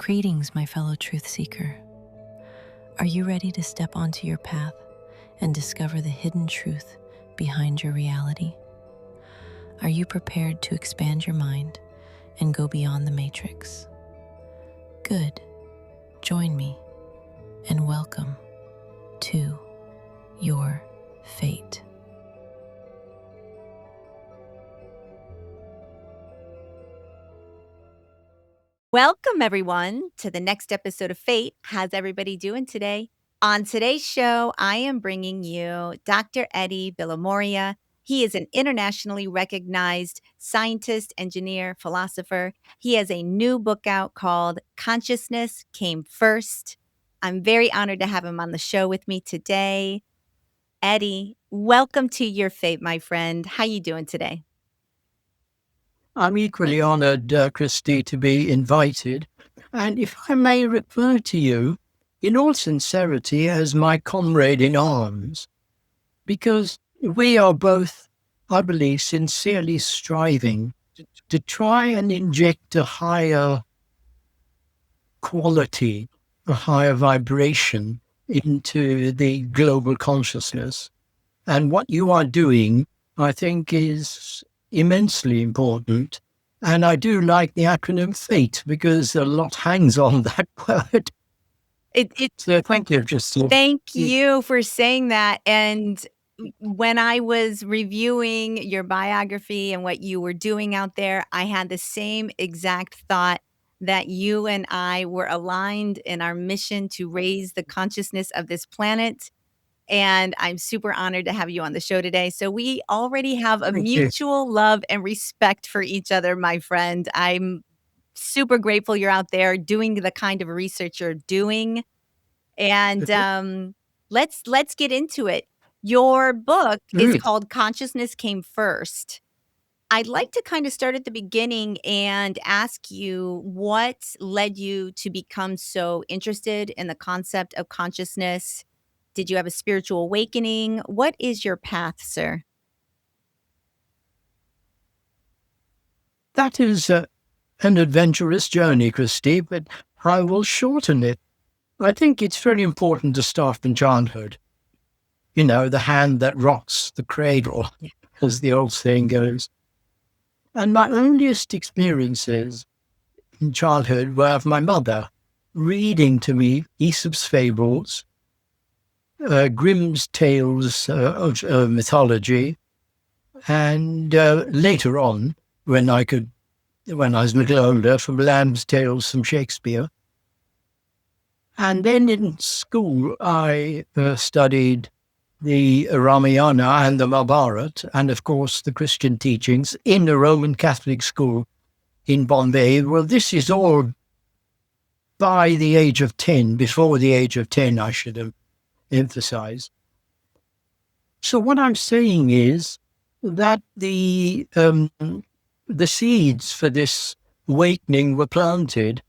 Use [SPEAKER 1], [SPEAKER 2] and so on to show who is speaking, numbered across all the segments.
[SPEAKER 1] Greetings, my fellow truth seeker. Are you ready to step onto your path and discover the hidden truth behind your reality? Are you prepared to expand your mind and go beyond the matrix? Good. Join me and welcome to your fate.
[SPEAKER 2] Welcome, everyone, to the next episode of Fate. How's everybody doing today? On today's show, I am bringing you Dr. Edi Bilimoria. He is an internationally recognized scientist, engineer, philosopher. He has a new book out called Consciousness Came First. I'm very honored to have him on the show with me today. Edi, welcome to your fate, my friend. How you doing today?
[SPEAKER 3] I'm equally honored, Christy, to be invited. And if I may refer to you, in all sincerity, as my comrade in arms, because we are both, I believe, sincerely striving to try and inject a higher quality, a higher vibration into the global consciousness. And what you are doing, I think, is immensely important. And I do like the acronym FATE because a lot hangs on that word. So thank you, Justine.
[SPEAKER 2] Thank you for saying that. And when I was reviewing your biography and what you were doing out there, I had the same exact thought that you and I were aligned in our mission to raise the consciousness of this planet. And I'm super honored to have you on the show today. So we already have a
[SPEAKER 3] Thank you.
[SPEAKER 2] mutual love and respect for each other, my friend. I'm super grateful you're out there doing the kind of research you're doing. And let's get into it. Your book is
[SPEAKER 3] Great.
[SPEAKER 2] called Consciousness Came First. I'd like to kind of start at the beginning and ask you what led you to become so interested in the concept of consciousness. Did you have a spiritual awakening? What is your path, sir?
[SPEAKER 3] That is an adventurous journey, Christy, but I will shorten it. I think it's very important to start from childhood. You know, the hand that rocks the cradle, as the old saying goes. And my earliest experiences in childhood were of my mother reading to me Aesop's fables, Grimm's tales of mythology, and later on, when I was a little older, from Lamb's Tales from Shakespeare. And then in school, I studied the Ramayana and the Mahabharata, and of course the Christian teachings in a Roman Catholic school in Bombay. Well, this is all by the age of 10, before the age of 10, I should have emphasized. So what I'm saying is that the seeds for this awakening were planted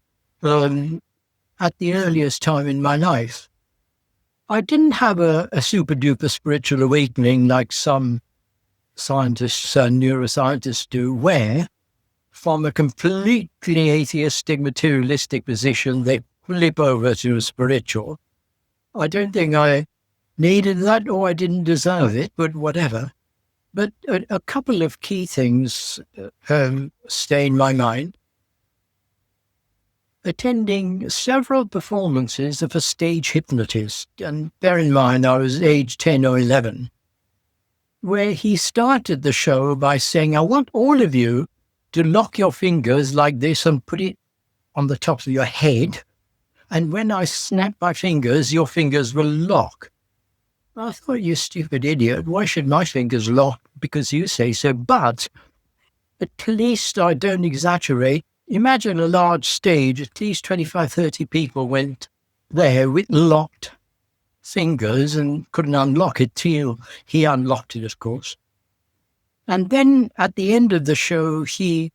[SPEAKER 3] at the earliest time in my life. I didn't have a super-duper spiritual awakening like some scientists and neuroscientists do, where from a completely atheistic, materialistic position, they flip over to spiritual. I don't think I needed that, or I didn't deserve it, but whatever. But a couple of key things stay in my mind. Attending several performances of a stage hypnotist, and bear in mind I was age 10 or 11, where he started the show by saying, I want all of you to lock your fingers like this and put it on the top of your head, and when I snap my fingers, your fingers will lock. I thought, you stupid idiot, why should my fingers lock? Because you say so. But at least I don't exaggerate. Imagine a large stage, at least 25, 30 people went there with locked fingers and couldn't unlock it till he unlocked it, of course. And then at the end of the show, he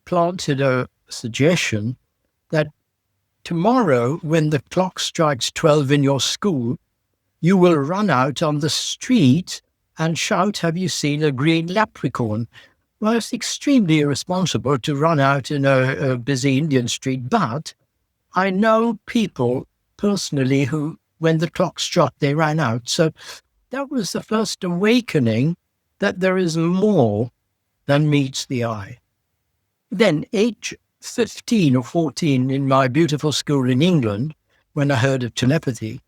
[SPEAKER 3] planted a suggestion that tomorrow, when the clock strikes 12 in your school, you will run out on the street and shout, have you seen a green leprechaun? Well, it's extremely irresponsible to run out in a busy Indian street, but I know people personally who, when the clock struck, they ran out. So that was the first awakening that there is more than meets the eye. Then, age 15 or 14, in my beautiful school in England, when I heard of telepathy,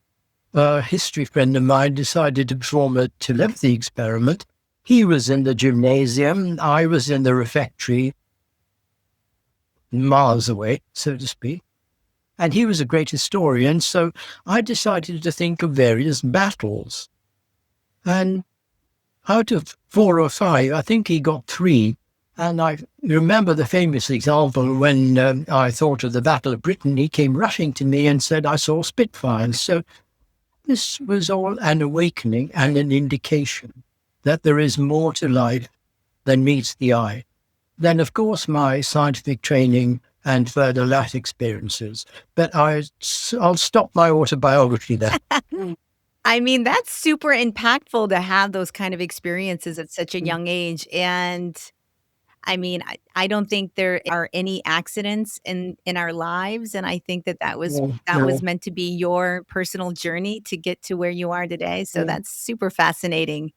[SPEAKER 3] a history friend of mine decided to perform a telepathy experiment. He was in the gymnasium, I was in the refectory, miles away, so to speak. And he was a great historian, so I decided to think of various battles. And out of 4 or 5, I think he got 3. And I remember the famous example when I thought of the Battle of Britain, he came rushing to me and said, I saw Spitfires. So this was all an awakening and an indication that there is more to life than meets the eye. Then, of course, my scientific training and further life experiences. But I'll stop my autobiography there.
[SPEAKER 2] I mean, that's super impactful to have those kind of experiences at such a young age, and I mean, I don't think there are any accidents in our lives, and I think that that was
[SPEAKER 3] No.
[SPEAKER 2] meant to be your personal journey to get to where you are today, so
[SPEAKER 3] Mm,
[SPEAKER 2] that's super fascinating.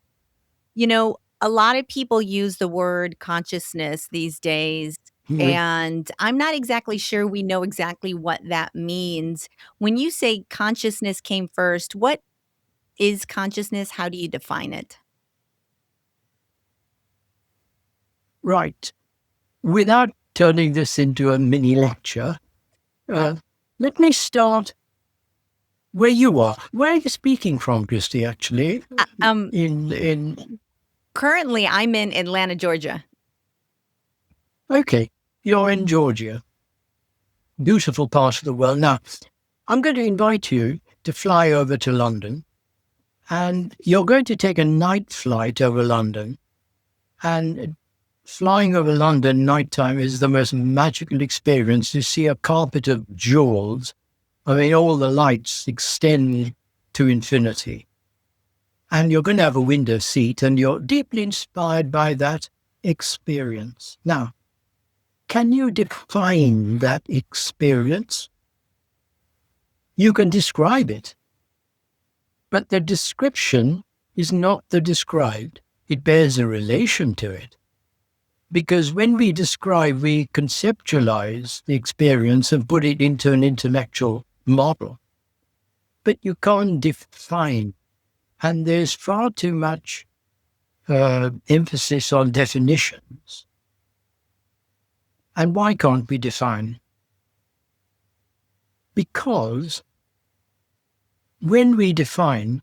[SPEAKER 2] You know, a lot of people use the word consciousness these days,
[SPEAKER 3] mm.
[SPEAKER 2] and I'm not exactly sure we know exactly what that means. When you say consciousness came first, what is consciousness? How do you define it?
[SPEAKER 3] Right. Without turning this into a mini lecture, uh, let me start where you are. Where are you speaking from, Christy, actually?
[SPEAKER 2] Uh, um,
[SPEAKER 3] In
[SPEAKER 2] Currently, I'm in Atlanta, Georgia.
[SPEAKER 3] Okay, you're in Georgia. Beautiful part of the world. Now, I'm going to invite you to fly over to London, and you're going to take a night flight over London. And flying over London nighttime is the most magical experience. You see a carpet of jewels. I mean, all the lights extend to infinity. And you're going to have a window seat, and you're deeply inspired by that experience. Now, can you define that experience? You can describe it, but the description is not the described. It bears a relation to it. Because when we describe, we conceptualize the experience and put it into an intellectual model. But you can't define. And there's far too much emphasis on definitions. And why can't we define? Because when we define,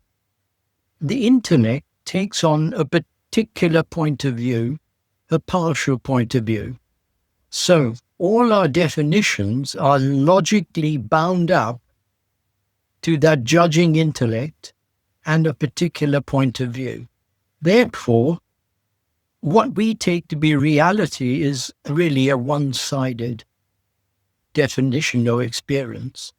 [SPEAKER 3] the intellect takes on a particular point of view, a partial point of view. So all our definitions are logically bound up to that judging intellect and a particular point of view. Therefore, what we take to be reality is really a one-sided definition or experience.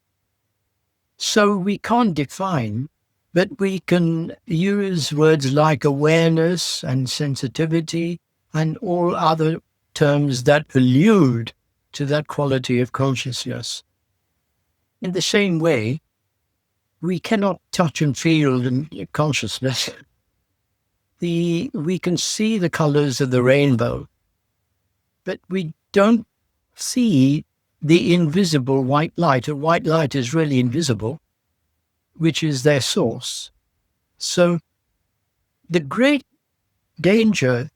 [SPEAKER 3] So we can't define, but we can use words like awareness and sensitivity and all other terms that allude to that quality of consciousness. In the same way, we cannot touch and feel in consciousness. We can see the colors of the rainbow, but we don't see the invisible white light. And white light is really invisible, which is their source. So the great danger,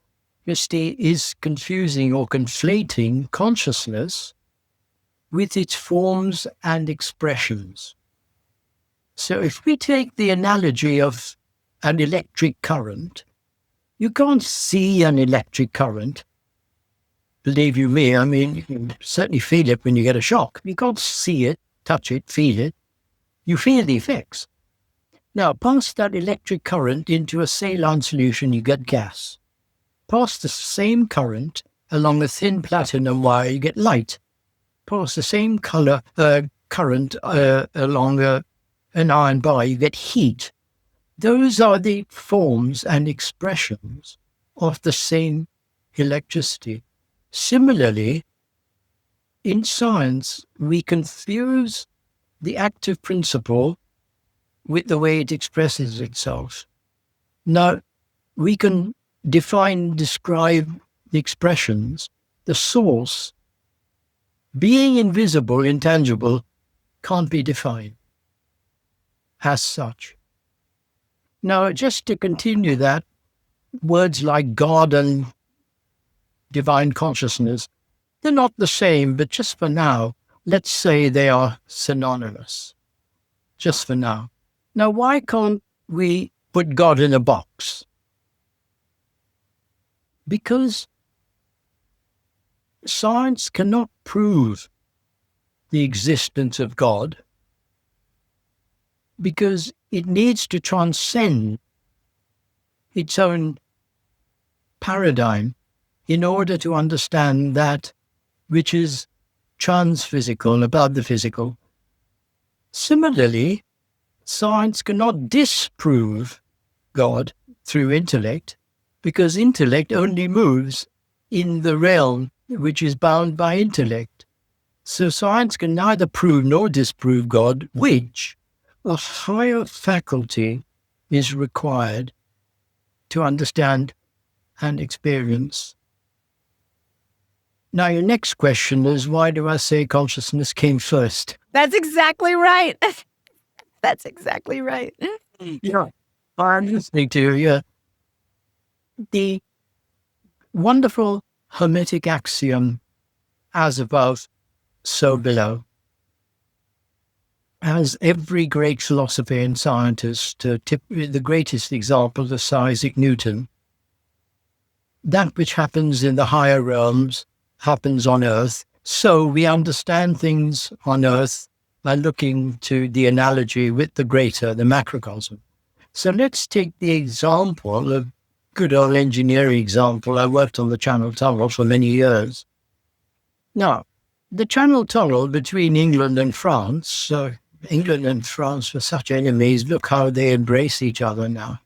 [SPEAKER 3] Christy, is confusing or conflating consciousness with its forms and expressions. So if we take the analogy of an electric current, you can't see an electric current. Believe you me, I mean, you can certainly feel it when you get a shock. You can't see it, touch it, feel it. You feel the effects. Now, pass that electric current into a saline solution, you get gas. Pass the same current along a thin platinum wire, you get light. Pass the same current along an iron bar, you get heat. Those are the forms and expressions of the same electricity. Similarly, in science, we confuse the active principle with the way it expresses itself. Now, we can describe the expressions, the source. Being invisible, intangible, can't be defined as such. Now, just to continue that, words like God and divine consciousness, they're not the same, but just for now, let's say they are synonymous. Just for now. Now, why can't we put God in a box? Because science cannot prove the existence of God, because it needs to transcend its own paradigm in order to understand that which is transphysical, above the physical. Similarly, science cannot disprove God through intellect, because intellect only moves in the realm which is bound by intellect. So science can neither prove nor disprove God, which a higher faculty is required to understand and experience. Now, your next question is, why do I say consciousness came first?
[SPEAKER 2] That's exactly right. That's exactly right.
[SPEAKER 3] Yeah, I'm listening to you. Yeah. The wonderful Hermetic axiom, as above, so below. As every great philosopher and scientist, the greatest example is Sir Isaac Newton. That which happens in the higher realms happens on Earth. So we understand things on Earth by looking to the analogy with the greater, the macrocosm. So let's take the example of good old engineering example. I worked on the Channel Tunnel for many years. Now, the Channel Tunnel between England and France, England and France were such enemies. Look how they embrace each other now.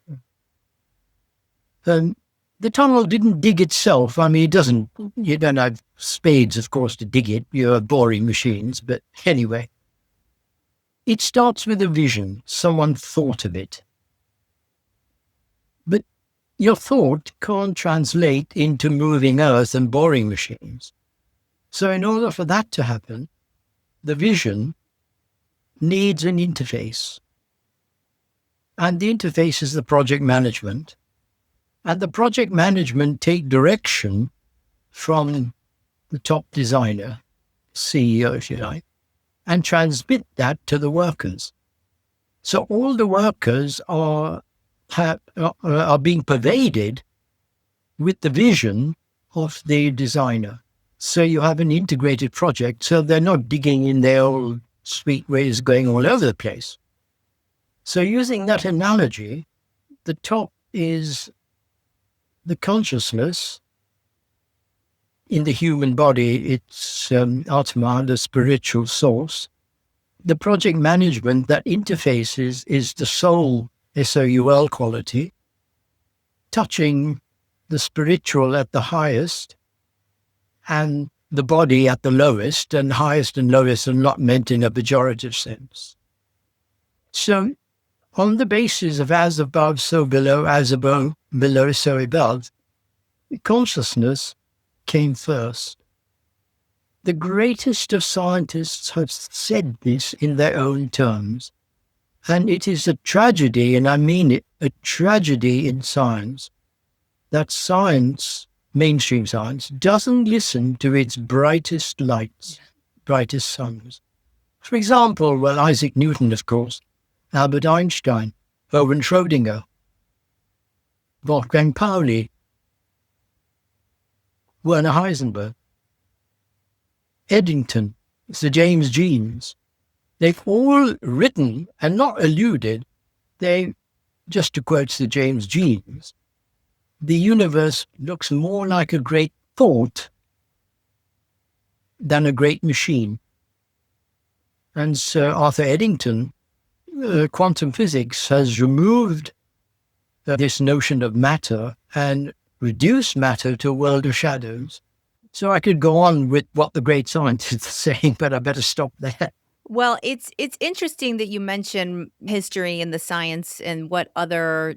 [SPEAKER 3] The tunnel didn't dig itself. I mean, you don't have spades, of course, to dig it. You have boring machines. But anyway, it starts with a vision. Someone thought of it. But your thought can't translate into moving earth and boring machines. So in order for that to happen, the vision needs an interface. And the interface is the project management. And the project management take direction from the top designer, CEO, if you like, and transmit that to the workers. So all the workers are being pervaded with the vision of the designer. So you have an integrated project, so they're not digging in their old sweet ways going all over the place. So using that analogy, the top is the consciousness in the human body. It's Atma, the spiritual source. The project management that interfaces is the soul, SOUL quality, touching the spiritual at the highest and the body at the lowest, and highest and lowest are not meant in a pejorative sense. So on the basis of as above, so below, as above, below, so above, consciousness came first. The greatest of scientists have said this in their own terms. And it is a tragedy, and I mean it, a tragedy in science, that science, mainstream science, doesn't listen to its brightest lights, brightest suns. For example, Isaac Newton, of course, Albert Einstein, Erwin Schrödinger, Wolfgang Pauli, Werner Heisenberg, Eddington, Sir James Jeans. They've all written and not alluded. Just to quote Sir James Jeans, the universe looks more like a great thought than a great machine. And Sir Arthur Eddington, quantum physics has removed this notion of matter and reduce matter to a world of shadows. So I could go on with what the great scientists are saying, but I better stop there.
[SPEAKER 2] Well, it's interesting that you mention history and the science and what other,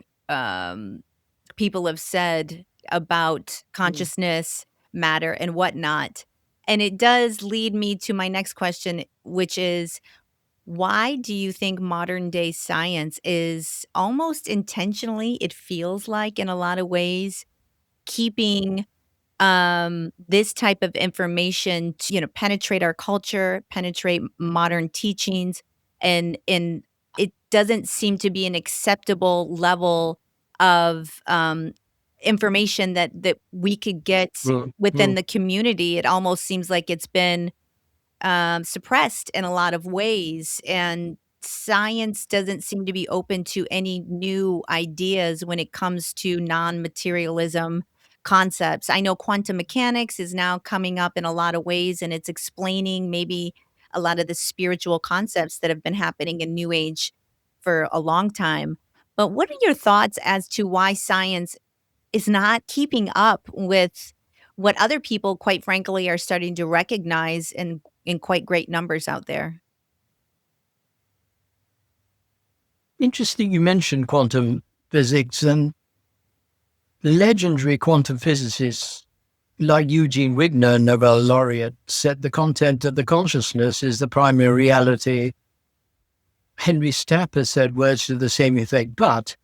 [SPEAKER 2] people have said about consciousness, matter, and whatnot, and it does lead me to my next question, which is, why do you think modern day science is almost intentionally, it feels like in a lot of ways, keeping this type of information to, penetrate our culture, penetrate modern teachings, and it doesn't seem to be an acceptable level of, information that we could get
[SPEAKER 3] Mm,
[SPEAKER 2] within
[SPEAKER 3] mm.
[SPEAKER 2] the community. It almost seems like it's been suppressed in a lot of ways, and science doesn't seem to be open to any new ideas when it comes to non-materialism concepts. I know quantum mechanics is now coming up in a lot of ways, and it's explaining maybe a lot of the spiritual concepts that have been happening in New Age for a long time. But what are your thoughts as to why science is not keeping up with what other people, quite frankly, are starting to recognize in quite great numbers out there?
[SPEAKER 3] Interesting you mentioned quantum physics, and legendary quantum physicists like Eugene Wigner, Nobel laureate, said the content of the consciousness is the primary reality. Henry Stapper said words to the same effect, but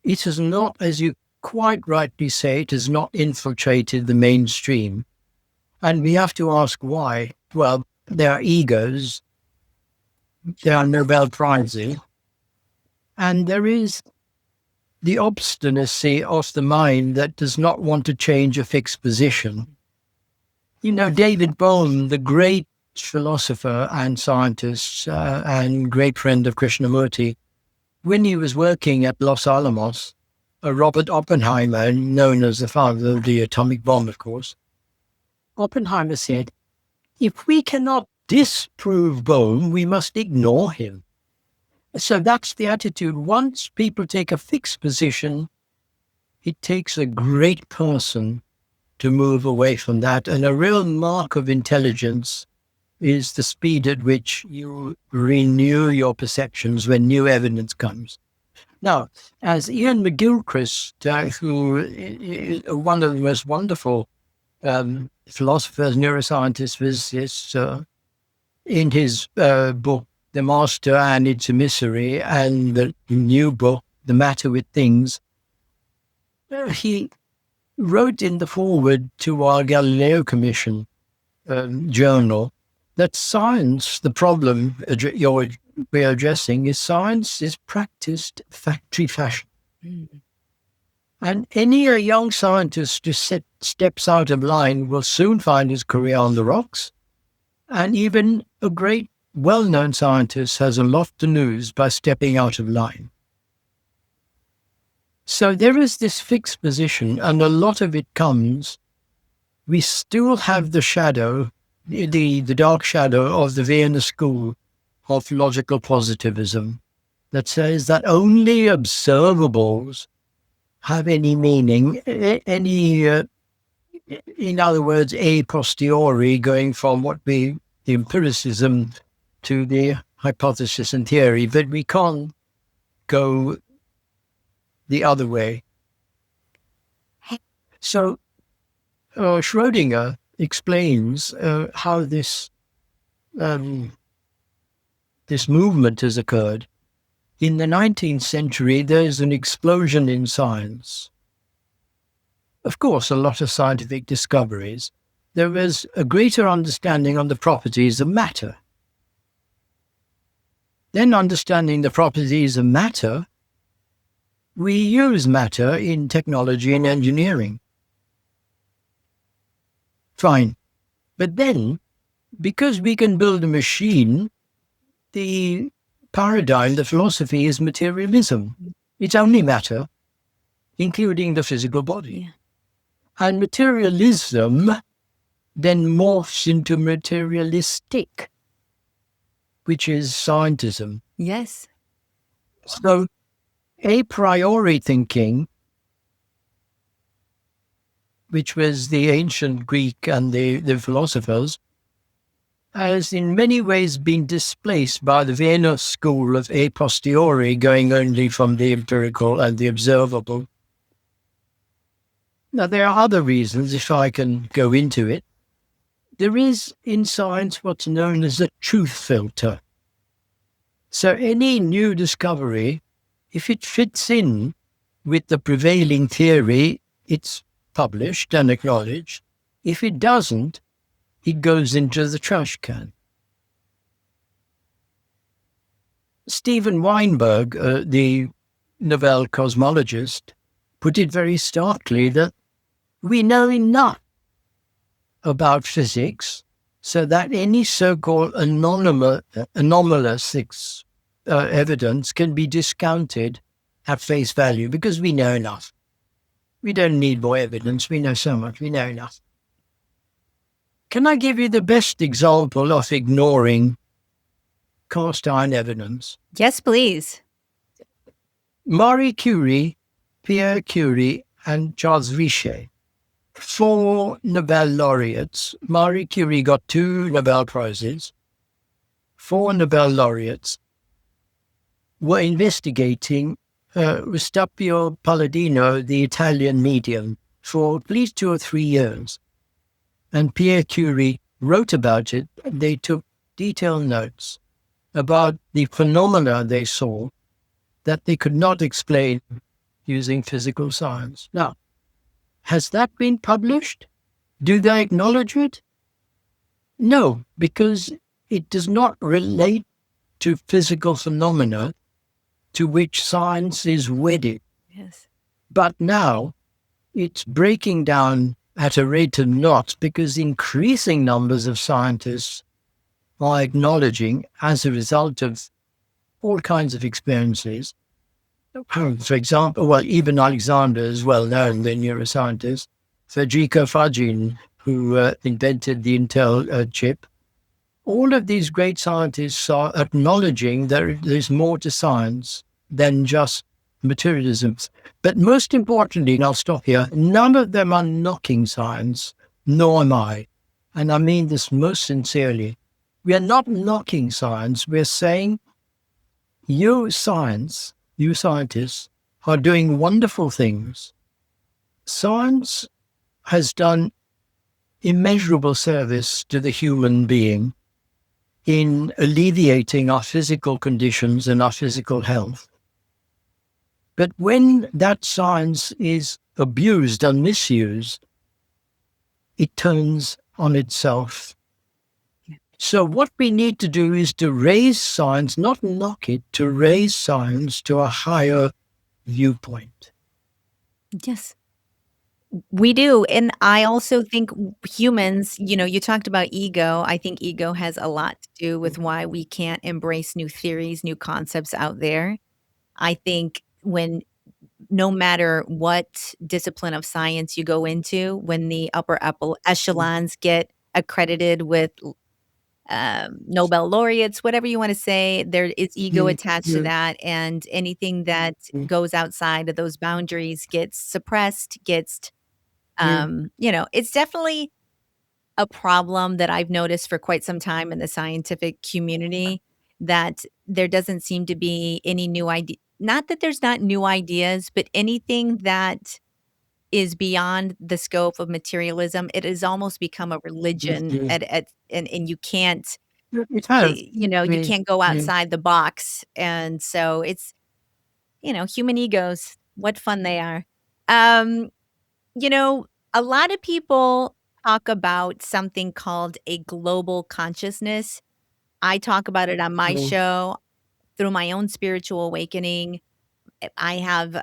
[SPEAKER 3] it has not, as you quite rightly say, it has not infiltrated the mainstream. And we have to ask why. Well, there are egos, there are Nobel Prizes, and there is the obstinacy of the mind that does not want to change a fixed position. You know, David Bohm, the great philosopher and scientist and great friend of Krishnamurti, when he was working at Los Alamos, Robert Oppenheimer, known as the father of the atomic bomb, of course, Oppenheimer said, if we cannot disprove Bohm, we must ignore him. So that's the attitude. Once people take a fixed position, it takes a great person to move away from that. And a real mark of intelligence is the speed at which you renew your perceptions when new evidence comes. Now, as Ian McGilchrist, who is one of the most wonderful philosophers, neuroscientists, physicists, in his book, The Master and Its Emissary, and the new book, The Matter with Things, he wrote in the foreword to our Galileo Commission journal that science, the problem we're addressing, is science is practiced factory fashion. And any young scientist who steps out of line will soon find his career on the rocks. And even a great, well-known scientist has a lot to lose by stepping out of line. So there is this fixed position, and a lot of it comes. We still have the shadow, the dark shadow of the Vienna school of logical positivism that says that only observables have any meaning, in other words, a posteriori, going from the empiricism to the hypothesis and theory, but we can't go the other way. So Schrödinger explains how this movement has occurred. In the 19th century, there's an explosion in science. Of course, a lot of scientific discoveries. There was a greater understanding on the properties of matter. Then, understanding the properties of matter, we use matter in technology and engineering. Fine. But then, because we can build a machine, the paradigm, the philosophy is materialism. It's only matter, including the physical body.
[SPEAKER 2] Yeah.
[SPEAKER 3] And materialism then morphs into materialistic, which is scientism.
[SPEAKER 2] Yes.
[SPEAKER 3] So a priori thinking which was the ancient Greek and the philosophers, has in many ways been displaced by the Vienna school of a posteriori, going only from the empirical and the observable. Now, there are other reasons, if I can go into it. There is in science what's known as a truth filter. So any new discovery, if it fits in with the prevailing theory, it's published and acknowledged. If it doesn't, it goes into the trash can. Steven Weinberg, the Nobel cosmologist, put it very starkly that we know enough about physics so that any so-called anomalous evidence can be discounted at face value because we know enough. We don't need more evidence. We know so much. We know enough. Can I give you the best example of ignoring cast iron evidence?
[SPEAKER 2] Yes, please.
[SPEAKER 3] Marie Curie, Pierre Curie, and Charles Richet, 4 Nobel laureates. Marie Curie got 2 Nobel Prizes. 4 Nobel laureates were investigating Rustapio Palladino, the Italian medium, for at least 2 or 3 years. And Pierre Curie wrote about it. They took detailed notes about the phenomena they saw that they could not explain using physical science. Now, has that been published? Do they acknowledge it? No, because it does not relate to physical phenomena to which science is wedded.
[SPEAKER 2] Yes.
[SPEAKER 3] But now it's breaking down at a rate of knots because increasing numbers of scientists are acknowledging, as a result of all kinds of experiences. For example, well, even Alexander is well known, the neuroscientist, Federico Fagin, who invented the Intel chip. All of these great scientists are acknowledging that there's more to science than just materialism. But most importantly, and I'll stop here, none of them are knocking science, nor am I. And I mean this most sincerely. We are not knocking science. We're saying you scientists, are doing wonderful things. Science has done immeasurable service to the human being in alleviating our physical conditions and our physical health. But when that science is abused and misused, it turns on itself. So what we need to do is to raise science, not knock it, to raise science to a higher viewpoint.
[SPEAKER 2] Yes. We do. And I also think humans, you talked about ego. I think ego has a lot to do with why we can't embrace new theories, new concepts out there. I think no matter what discipline of science you go into, when the upper echelons get accredited with Nobel laureates, whatever you want to say, there is ego attached to that. And anything that goes outside of those boundaries gets suppressed, it's definitely a problem that I've noticed for quite some time in the scientific community, that there doesn't seem to be any new idea. Not that there's not new ideas, but anything that is beyond the scope of materialism, it has almost become a religion and you can't,
[SPEAKER 3] It has.
[SPEAKER 2] you can't go outside the box. And so it's, human egos, what fun they are. Um, you know, a lot of people talk about something called a global consciousness. I talk about it on my show through my own spiritual awakening. I have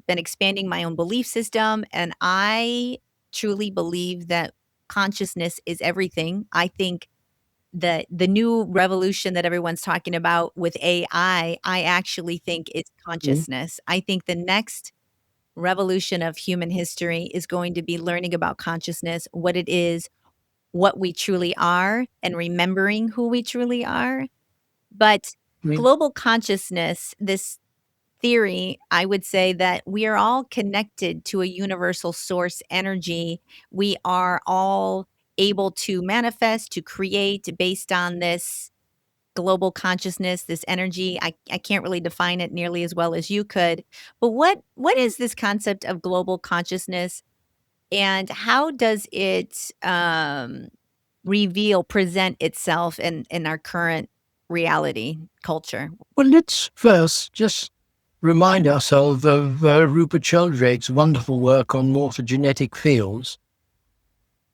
[SPEAKER 2] been expanding my own belief system, and I truly believe that consciousness is everything. I think that the new revolution that everyone's talking about with I actually think is consciousness. I think the next revolution of human history is going to be learning about consciousness, what it is, what we truly are, and remembering who we truly are. But global consciousness, this theory, I would say that we are all connected to a universal source energy. We are all able to manifest, to create based on this global consciousness, this energy. I can't really define it nearly as well as you could. But what is this concept of global consciousness, and how does it present itself in our current reality culture?
[SPEAKER 3] Well, let's first just remind ourselves of Rupert Sheldrake's wonderful work on morphogenetic fields,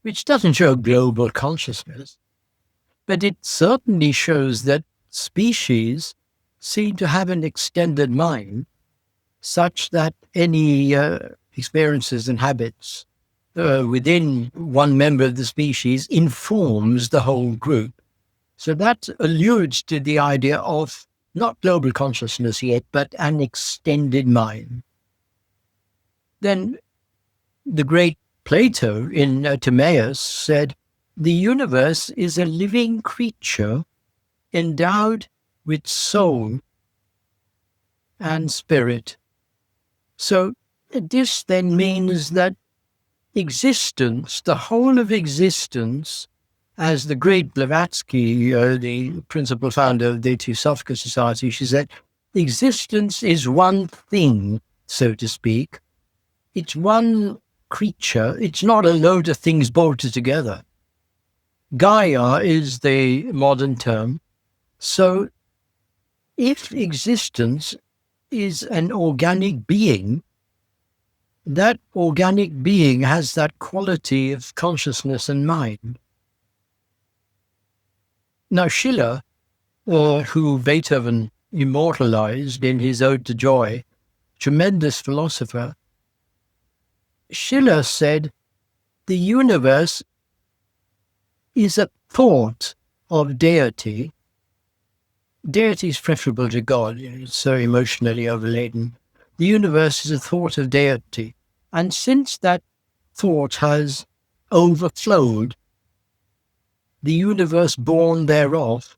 [SPEAKER 3] which doesn't show global consciousness, but it certainly shows that species seem to have an extended mind such that any experiences and habits within one member of the species informs the whole group. So that alludes to the idea of not global consciousness yet, but an extended mind. Then the great Plato in Timaeus said, the universe is a living creature endowed with soul and spirit. So this then means that existence, the whole of existence, as the great Blavatsky, the principal founder of the Theosophical Society, she said, existence is one thing, so to speak. It's one creature. It's not a load of things bolted together. Gaia is the modern term. So if existence is an organic being, that organic being has that quality of consciousness and mind. Now, Schiller, who Beethoven immortalized in his Ode to Joy, tremendous philosopher, Schiller said, the universe is a thought of deity. Deity is preferable to God. It's so emotionally overladen. The universe is a thought of deity. And since that thought has overflowed, the universe born thereof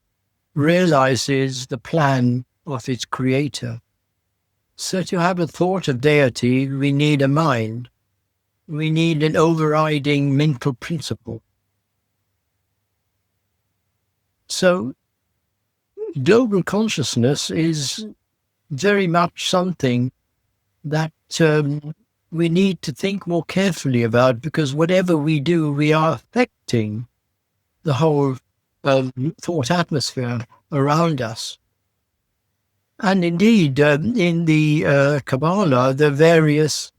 [SPEAKER 3] realizes the plan of its creator. So to have a thought of deity, we need a mind. We need an overriding mental principle. So global consciousness is very much something that we need to think more carefully about, because whatever we do, we are affecting the whole thought atmosphere around us. And indeed, in the Kabbalah, the various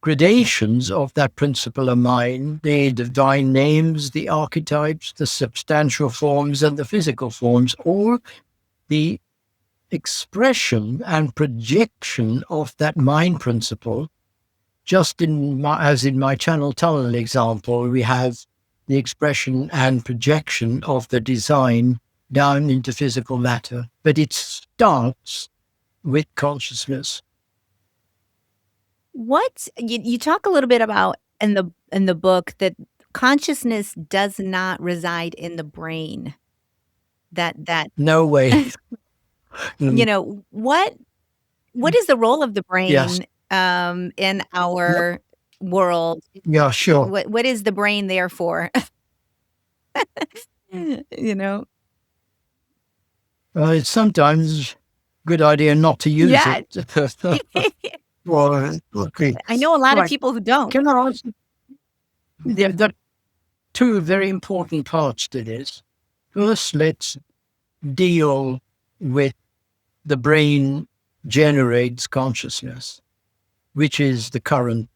[SPEAKER 3] gradations of that principle of mind, the divine names, the archetypes, the substantial forms, and the physical forms, or the expression and projection of that mind principle. Just as in my channel tunnel example, we have the expression and projection of the design down into physical matter, but it starts with consciousness.
[SPEAKER 2] What you talk a little bit about in the book that consciousness does not reside in the brain. That
[SPEAKER 3] No way.
[SPEAKER 2] you know, what is the role of the
[SPEAKER 3] Yes.
[SPEAKER 2] brain in our world?
[SPEAKER 3] Yeah, sure.
[SPEAKER 2] What is the brain there for? You know?
[SPEAKER 3] It's sometimes a good idea not to use
[SPEAKER 2] Yeah.
[SPEAKER 3] it. Well, okay.
[SPEAKER 2] I know a lot of
[SPEAKER 3] Right.
[SPEAKER 2] people who don't.
[SPEAKER 3] Can I ask? There are two very important parts to this. First, let's deal with the brain generates consciousness, which is the current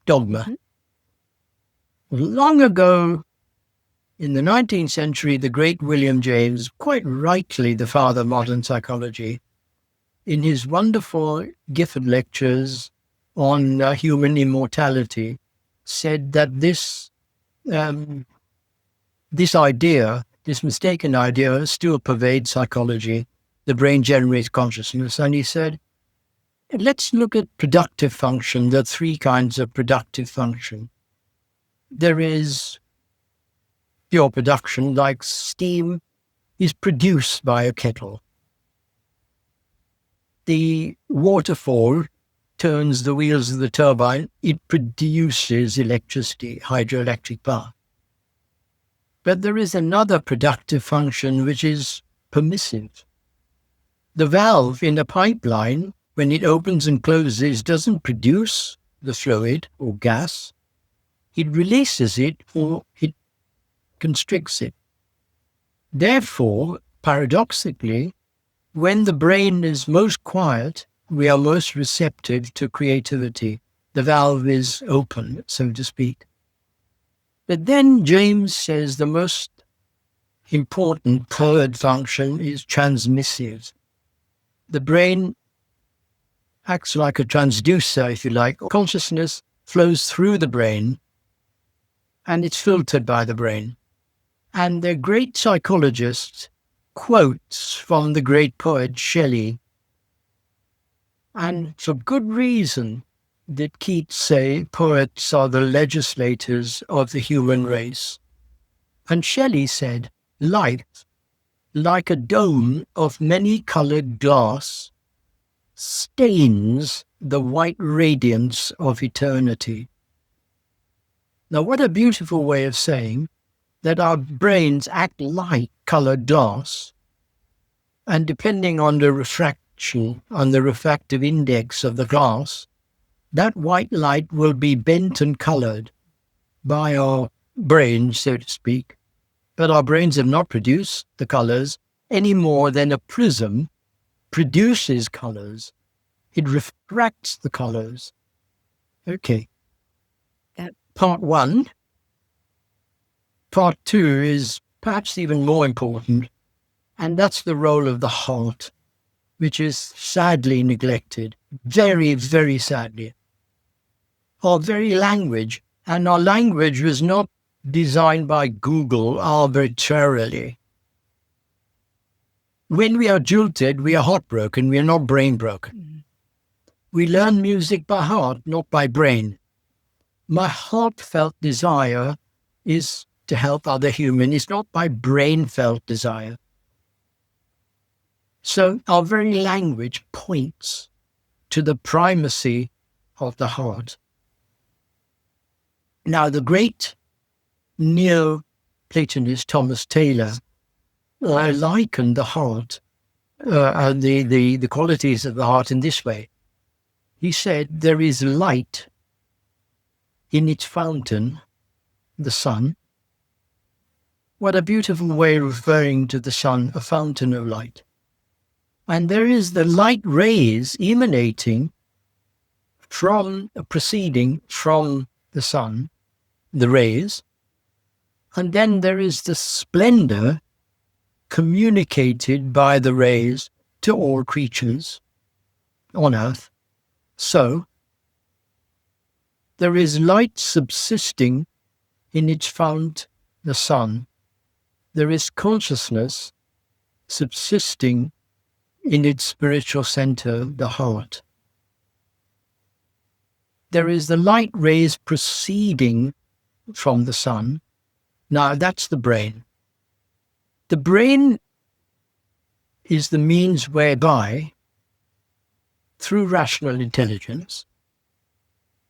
[SPEAKER 3] dogma.
[SPEAKER 2] Mhm.
[SPEAKER 3] Long ago, in the 19th century, the great William James, quite rightly the father of modern psychology, in his wonderful Gifford lectures on human immortality, said that this idea, this mistaken idea, still pervades psychology. The brain generates consciousness. And he said, let's look at productive function. There are three kinds of productive function. There is pure production, like steam is produced by a kettle. the waterfall turns the wheels of the turbine, it produces electricity, hydroelectric power. But there is another productive function which is permissive. The valve in a pipeline, when it opens and closes, doesn't produce the fluid or gas. It releases it or it constricts it. Therefore, paradoxically, when the brain is most quiet, we are most receptive to creativity. The valve is open, so to speak. But then James says the most important third function is transmissive. The brain acts like a transducer, if you like. Consciousness flows through the brain and it's filtered by the brain. And the great psychologist quotes from the great poet Shelley. And for good reason did Keats say poets are the legislators of the human race. And Shelley said, light, like a dome of many-coloured glass, stains the white radiance of eternity. Now, what a beautiful way of saying that our brains act like coloured glass, and depending on the refraction, on the refractive index of the glass, that white light will be bent and coloured by our brains, so to speak. But our brains have not produced the colours any more than a prism produces colours. It refracts the colours. Okay. Part one. Part two is perhaps even more important, and that's the role of the heart, which is sadly neglected, very, very sadly. Our very language, and our language was not designed by Google arbitrarily. When we are jilted, we are heartbroken, we are not brain broken. We learn music by heart, not by brain. My heartfelt desire is to help other humans. It's not my brain-felt desire. So our very language points to the primacy of the heart. Now, the great Neo-Platonist Thomas Taylor likened the heart, the qualities of the heart in this way. He said, there is light in its fountain, the sun. What a beautiful way of referring to the sun, a fountain of light. And there is the light rays emanating proceeding from the sun, the rays. And then there is the splendor communicated by the rays to all creatures on earth. So, there is light subsisting in its fount, the sun. There is consciousness subsisting in its spiritual center, the heart. There is the light rays proceeding from the sun. Now, that's the brain. The brain is the means whereby, through rational intelligence,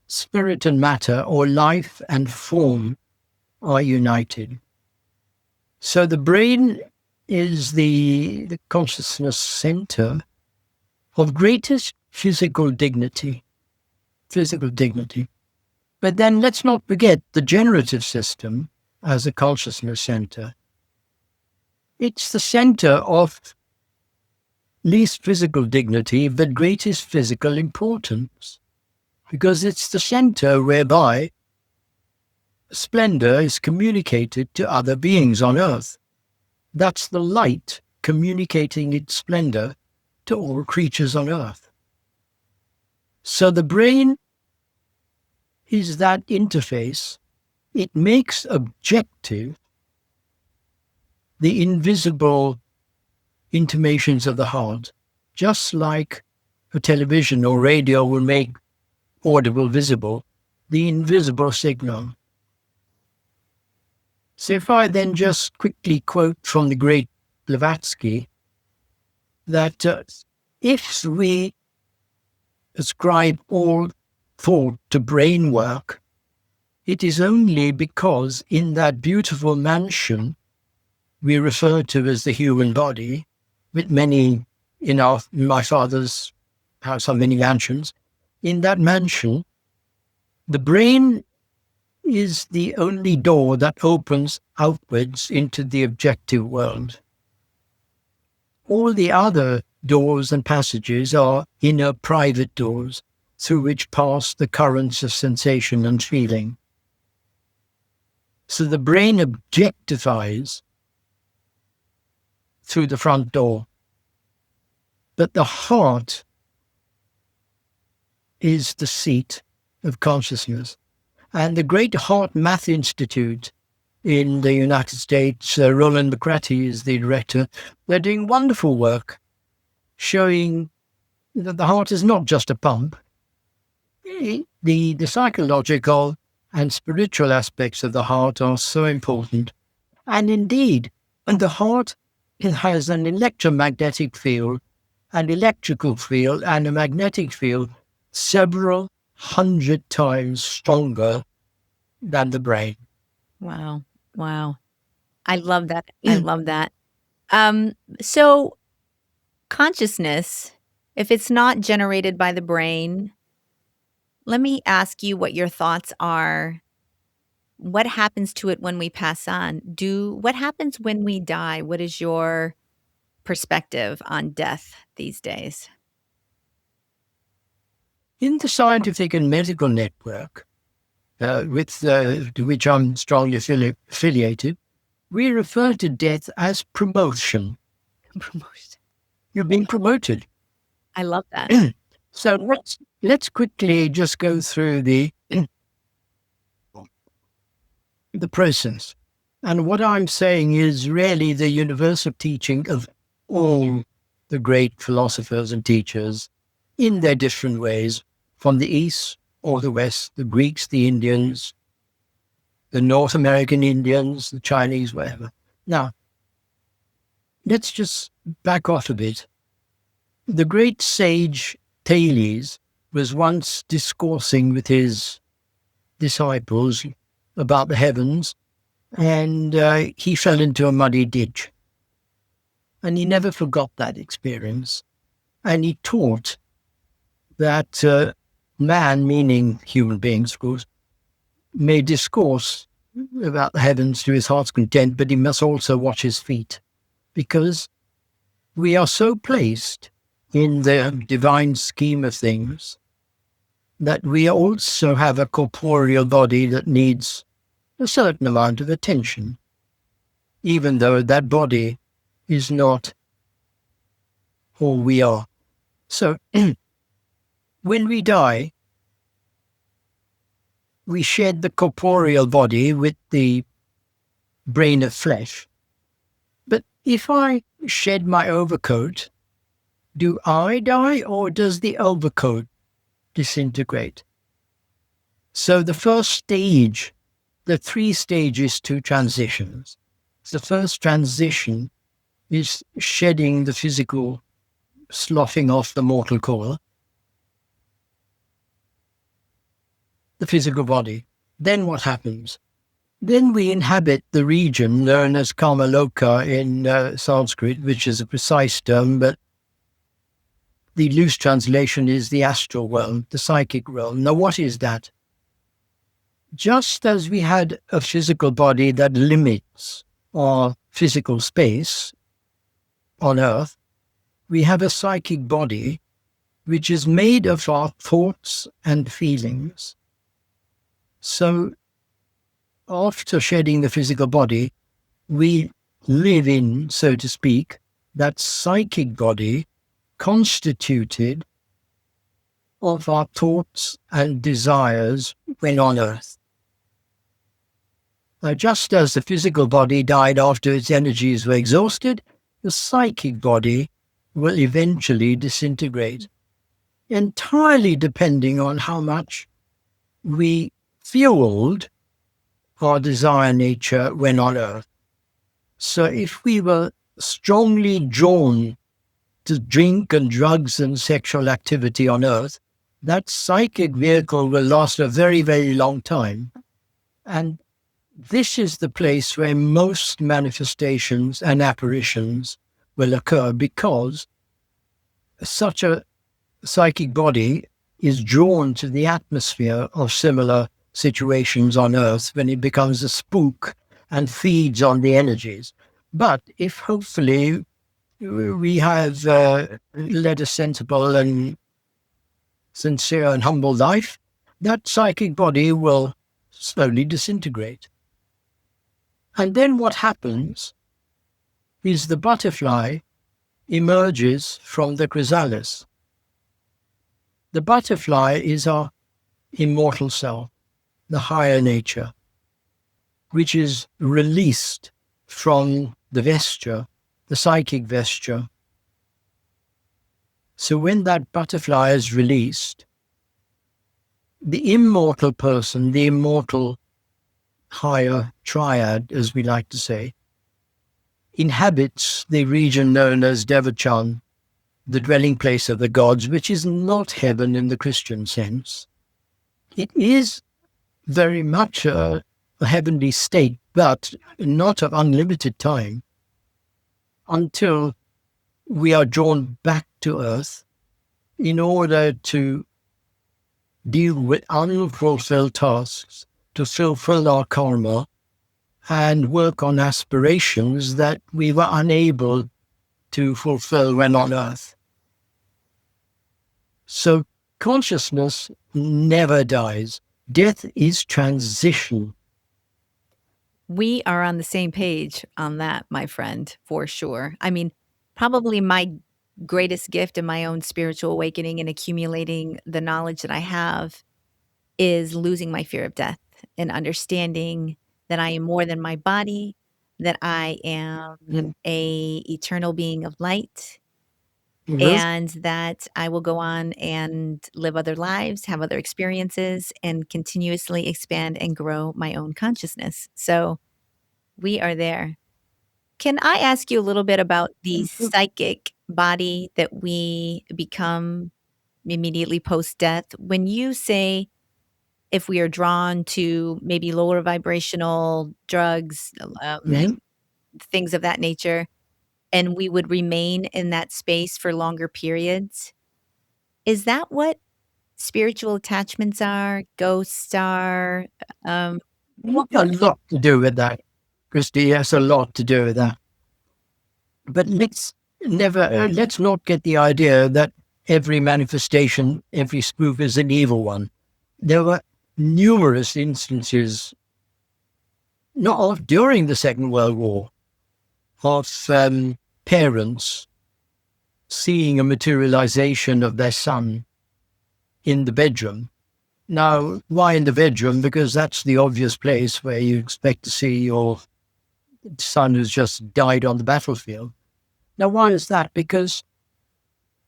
[SPEAKER 3] spirit and matter, or life and form, are united. So the brain is the consciousness center of greatest physical dignity. But then let's not forget the generative system as a consciousness center. It's the center of least physical dignity, but greatest physical importance, because it's the center whereby splendor is communicated to other beings on earth. That's the light communicating its splendor to all creatures on earth. So the brain is that interface. It makes objective the invisible intimations of the heart, just like a television or radio will make audible visible, the invisible signal. So if I then just quickly quote from the great Blavatsky, that if we ascribe all thought to brain work, it is only because in that beautiful mansion we refer to as the human body, with many, in my father's house are many mansions, in that mansion, the brain is the only door that opens outwards into the objective world. All the other doors and passages are inner private doors through which pass the currents of sensation and feeling. So the brain objectifies through the front door, but the heart is the seat of consciousness. And the great Heart Math Institute in the United States, Roland McCratty is the director, they're doing wonderful work showing that the heart is not just a pump. The psychological and spiritual aspects of the heart are so important. And indeed, the heart has an electromagnetic field, an electrical field, and a magnetic field several 100 times stronger than the brain.
[SPEAKER 2] Wow. Wow. I love that. I love that. So consciousness, if it's not generated by the brain, let me ask you what your thoughts are. What happens to it when we pass on? What happens when we die? What is your perspective on death these days?
[SPEAKER 3] In the scientific and medical network, to which I'm strongly affiliated, we refer to death as promotion.
[SPEAKER 2] Promotion.
[SPEAKER 3] You're being promoted.
[SPEAKER 2] I love that.
[SPEAKER 3] So let's quickly just go through the process. And what I'm saying is really the universal teaching of all the great philosophers and teachers in their different ways, from the East or the West, the Greeks, the Indians, the North American Indians, the Chinese, whatever. Now, let's just back off a bit. The great sage Thales was once discoursing with his disciples about the heavens, and he fell into a muddy ditch. And he never forgot that experience. And he taught that man, meaning human beings, of course, may discourse about the heavens to his heart's content, but he must also watch his feet, because we are so placed in the divine scheme of things that we also have a corporeal body that needs a certain amount of attention, even though that body is not all we are. So when we die, we shed the corporeal body with the brain of flesh. But if I shed my overcoat, do I die, or does the overcoat disintegrate? So the first stage, the 3 stages to transitions. The first transition is shedding the physical, sloughing off the mortal coil, the physical body. Then what happens? Then we inhabit the region known as Kamaloka in Sanskrit, which is a precise term, but the loose translation is the astral realm, the psychic realm. Now, what is that? Just as we had a physical body that limits our physical space on Earth, we have a psychic body which is made of our thoughts and feelings. So after shedding the physical body, we live in, so to speak, that psychic body constituted of our thoughts and desires when on Earth. Now, just as the physical body died after its energies were exhausted, the psychic body will eventually disintegrate, entirely depending on how much we fueled our desire nature when on Earth. So if we were strongly drawn to drink and drugs and sexual activity on Earth, that psychic vehicle will last a very, very long time. And this is the place where most manifestations and apparitions will occur, because such a psychic body is drawn to the atmosphere of similar situations on Earth when it becomes a spook and feeds on the energies. But if hopefully we have led a sensible and sincere and humble life, that psychic body will slowly disintegrate. And then what happens is the butterfly emerges from the chrysalis. The butterfly is our immortal self, the higher nature, which is released from the vesture, the psychic vesture. So when that butterfly is released, the immortal person, the immortal higher triad, as we like to say, inhabits the region known as Devachan, the dwelling place of the gods, which is not heaven in the Christian sense. It is very much a heavenly state, but not of unlimited time, until we are drawn back to earth in order to deal with unfulfilled tasks, to fulfill our karma, and work on aspirations that we were unable to fulfill when on earth. So consciousness never dies. Death is transition.
[SPEAKER 2] We are on the same page on that, my friend, for sure. I mean, probably my greatest gift in my own spiritual awakening and accumulating the knowledge that I have is losing my fear of death and understanding that I am more than my body, that I am a eternal being of light,
[SPEAKER 3] Yes.
[SPEAKER 2] and that I will go on and live other lives, have other experiences, and continuously expand and grow my own consciousness. So we are there. Can I ask you a little bit about the psychic body that we become immediately post death? When you say if we are drawn to maybe lower vibrational drugs,
[SPEAKER 3] Mhm.
[SPEAKER 2] things of that nature, and we would remain in that space for longer periods, is that what spiritual attachments are, ghosts are? Um,
[SPEAKER 3] A lot to do with that, Christy. Yes, a lot to do with that. But let's not get the idea that every manifestation, every spook is an evil one. There were numerous instances, not during the Second World War, of parents seeing a materialization of their son in the bedroom. Now, why in the bedroom? Because that's the obvious place where you expect to see your son who's just died on the battlefield. Now, why is that? Because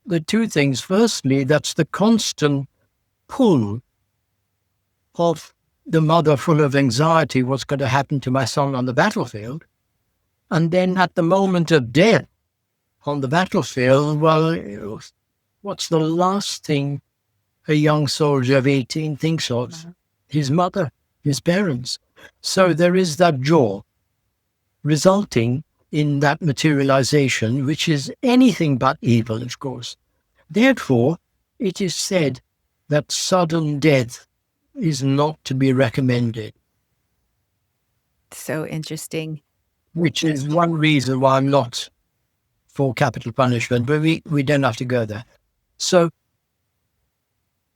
[SPEAKER 3] the two things. Firstly, that's the constant pull of the mother full of anxiety, what's going to happen to my son on the battlefield? And then at the moment of death on the battlefield, well, what's the last thing a young soldier of 18 thinks of? His mother, his parents. So there is that jaw resulting in that materialization, which is anything but evil, of course. Therefore, it is said that sudden death is not to be recommended,
[SPEAKER 2] so interesting.
[SPEAKER 3] which is one reason why I'm not for capital punishment, but we don't have to go there. So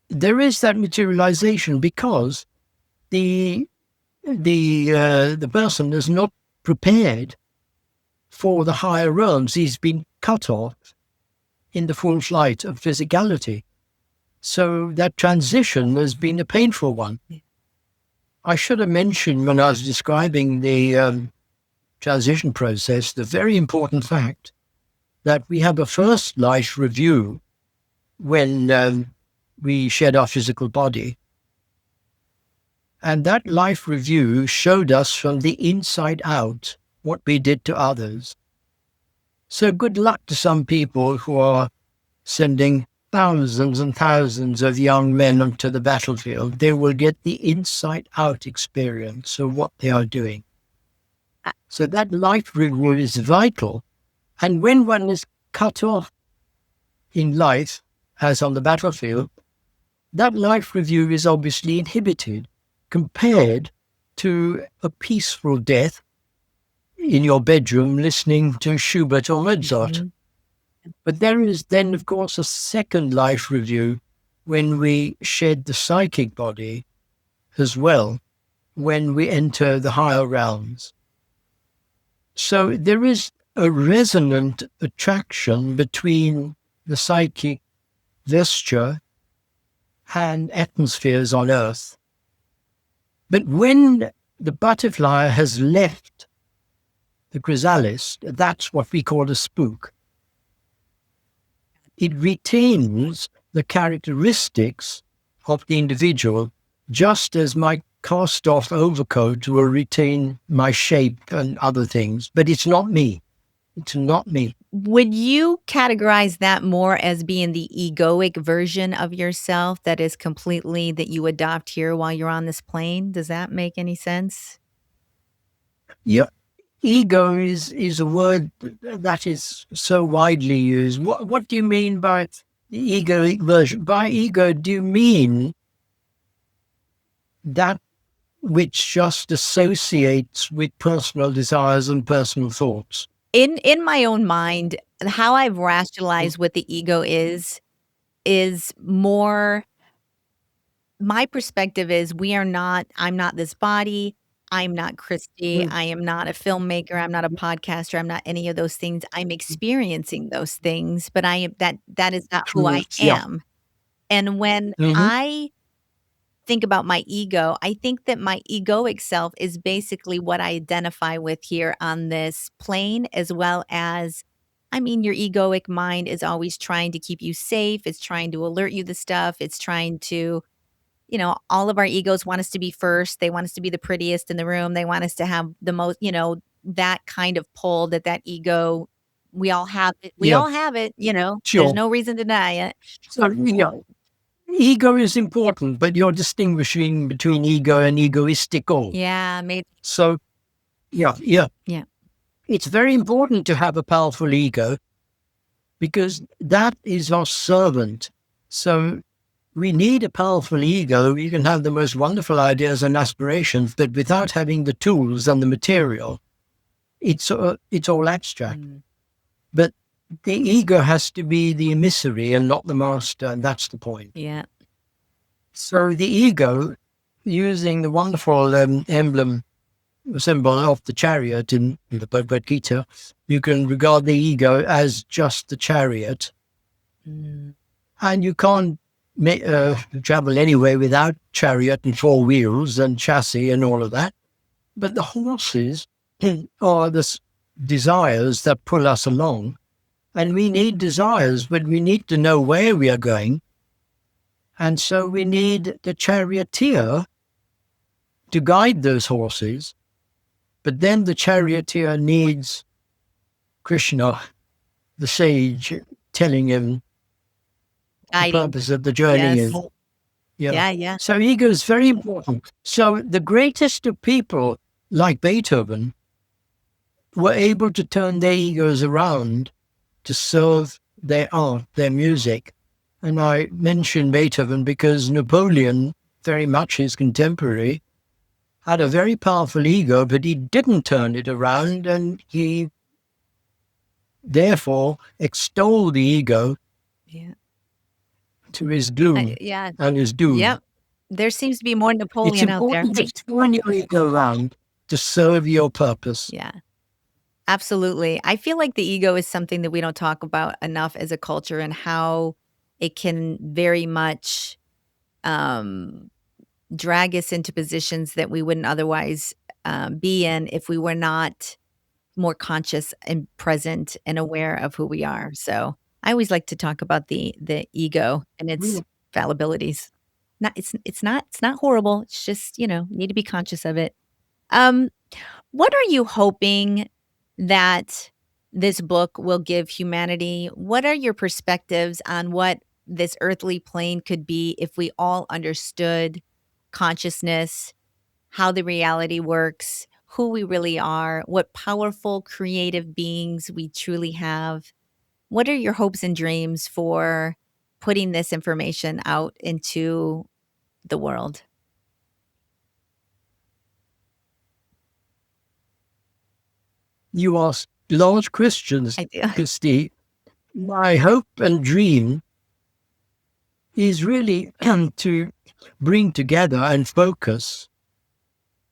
[SPEAKER 3] there is that materialization because the person is not prepared for the higher realms. He's been cut off in the full flight of physicality. So that transition has been a painful one. I should have mentioned when I was describing the transition process, the very important fact that we have a first life review when we shed our physical body. And that life review showed us from the inside out what we did to others. So good luck to some people who are sending thousands and thousands of young men onto the battlefield, they will get the inside-out experience of what they are doing. So that life review is vital. And when one is cut off in life, as on the battlefield, that life review is obviously inhibited compared to a peaceful death in your bedroom listening to Schubert or Mozart.
[SPEAKER 2] Mm-hmm.
[SPEAKER 3] But there is then, of course, a second life review when we shed the psychic body as well, when we enter the higher realms. So there is a resonant attraction between the psychic vesture and atmospheres on Earth. But when the butterfly has left the chrysalis, that's what we call a spook. It retains the characteristics of the individual, just as my cast-off overcoat will retain my shape and other things. But it's not me. It's not me.
[SPEAKER 2] Would you categorize that more as being the egoic version of yourself that is completely that you adopt here while you're on this plane? Does that make any sense?
[SPEAKER 3] Yeah. Ego is a word that is so widely used. What do you mean by the egoic version? By ego, do you mean that which just associates with personal desires and personal thoughts?
[SPEAKER 2] In my own mind, how I've rationalized what the ego is more my perspective is I'm not this body, I'm not Christy,
[SPEAKER 3] Mm,
[SPEAKER 2] I am not a filmmaker, I'm not a podcaster, I'm not any of those things. I'm experiencing those things, but I am that is not who
[SPEAKER 3] true.
[SPEAKER 2] I
[SPEAKER 3] Yeah.
[SPEAKER 2] am. And when
[SPEAKER 3] Mm-hmm.
[SPEAKER 2] I think about my ego, I think that my egoic self is basically what I identify with here on this plane, as well as I mean, your egoic mind is always trying to keep you safe, it's trying to alert you to stuff, it's trying to all of our egos want us to be first. They want us to be the prettiest in the room. They want us to have the most, that kind of pull that ego we all have it. We
[SPEAKER 3] Yeah,
[SPEAKER 2] all have it, there's
[SPEAKER 3] sure.
[SPEAKER 2] no reason to deny it.
[SPEAKER 3] So, ego is important, but you're distinguishing between ego and egoistical.
[SPEAKER 2] Yeah, maybe.
[SPEAKER 3] So, yeah.
[SPEAKER 2] Yeah.
[SPEAKER 3] It's very important to have a powerful ego because that is our servant. So we need a powerful ego. You can have the most wonderful ideas and aspirations, but without having the tools and the material, it's all abstract.
[SPEAKER 2] Mm,
[SPEAKER 3] But the ego has to be the emissary and not the master, and that's the point.
[SPEAKER 2] yeah.
[SPEAKER 3] So the ego, using the wonderful emblem, symbol of the chariot in the Bhagavad Gita, you can regard the ego as just the chariot,
[SPEAKER 2] Mm,
[SPEAKER 3] and you can't travel anywhere without chariot and four wheels and chassis and all of that. But the horses are the desires that pull us along. And we need desires, but we need to know where we are going. And so we need the charioteer to guide those horses. But then the charioteer needs Krishna, the sage, telling him the
[SPEAKER 2] guiding.
[SPEAKER 3] purpose of the journey
[SPEAKER 2] Yes.
[SPEAKER 3] is. Yeah.
[SPEAKER 2] Yeah, yeah.
[SPEAKER 3] So ego is very important. So the greatest of people, like Beethoven, were able to turn their egos around to serve their art, their music. And I mention Beethoven because Napoleon, very much his contemporary, had a very powerful ego, but he didn't turn it around, and he therefore extolled the ego
[SPEAKER 2] Yeah.
[SPEAKER 3] to his gloom
[SPEAKER 2] Yeah.
[SPEAKER 3] and his doom.
[SPEAKER 2] Yep. There seems to be more
[SPEAKER 3] It's
[SPEAKER 2] Napoleon out there.
[SPEAKER 3] important to turn your ego around to serve your purpose.
[SPEAKER 2] Yeah. Absolutely. I feel like the ego is something that we don't talk about enough as a culture and how it can very much um, drag us into positions that we wouldn't otherwise be in if we were not more conscious and present and aware of who we are. So I always like to talk about the ego and its fallibilities. It's not horrible. It's just, you need to be conscious of it. Um, what are you hoping that this book will give humanity? What are your perspectives on what this earthly plane could be if we all understood consciousness, how the reality works, who we really are, what powerful creative beings we truly have. What are your hopes and dreams for putting this information out into the world?
[SPEAKER 3] You ask large questions,
[SPEAKER 2] I do.
[SPEAKER 3] Christy. My hope and dream is really to bring together and focus.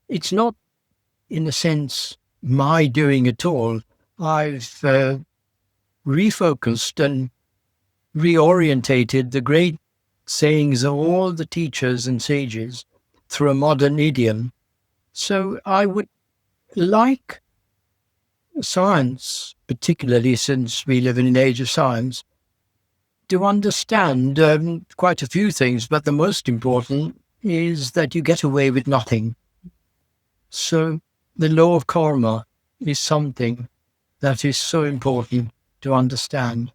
[SPEAKER 3] It's not, in a sense, my doing at all. I've refocused and reorientated the great sayings of all the teachers and sages through a modern idiom. So I would like science, particularly since we live in an age of science, to understand quite a few things, but the most important is that you get away with nothing. So the law of karma is something that is so important to understand.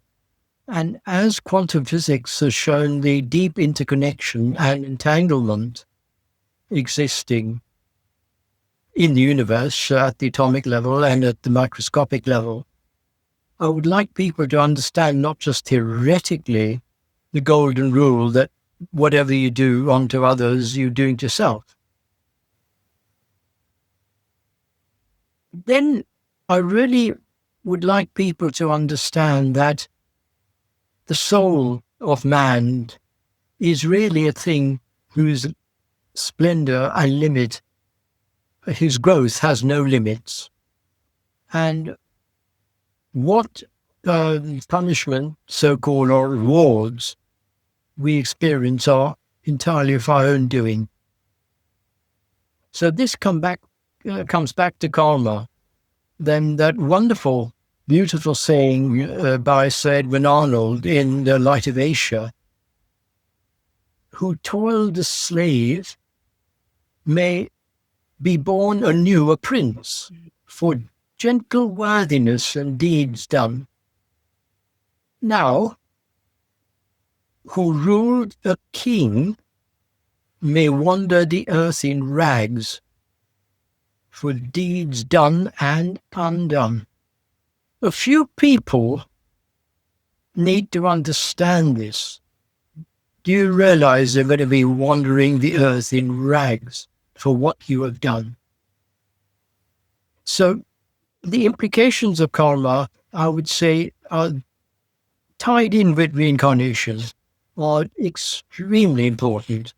[SPEAKER 3] And as quantum physics has shown the deep interconnection and entanglement existing in the universe at the atomic level and at the microscopic level, I would like people to understand not just theoretically the golden rule that whatever you do unto others, you're doing to yourself. Then I really would like people to understand that the soul of man is really a thing whose splendor and limit, whose growth has no limits. And what punishment, so-called, or rewards we experience are entirely of our own doing. So this comes back to karma. Then that wonderful, beautiful saying by Sir Edwin Arnold in The Light of Asia, who toiled a slave may be born anew a prince for gentle worthiness and deeds done. Now, who ruled a king may wander the earth in rags for deeds done and undone. A few people need to understand this. Do you realize they're going to be wandering the earth in rags for what you have done? So the implications of karma, I would say, are tied in with reincarnation, are extremely important.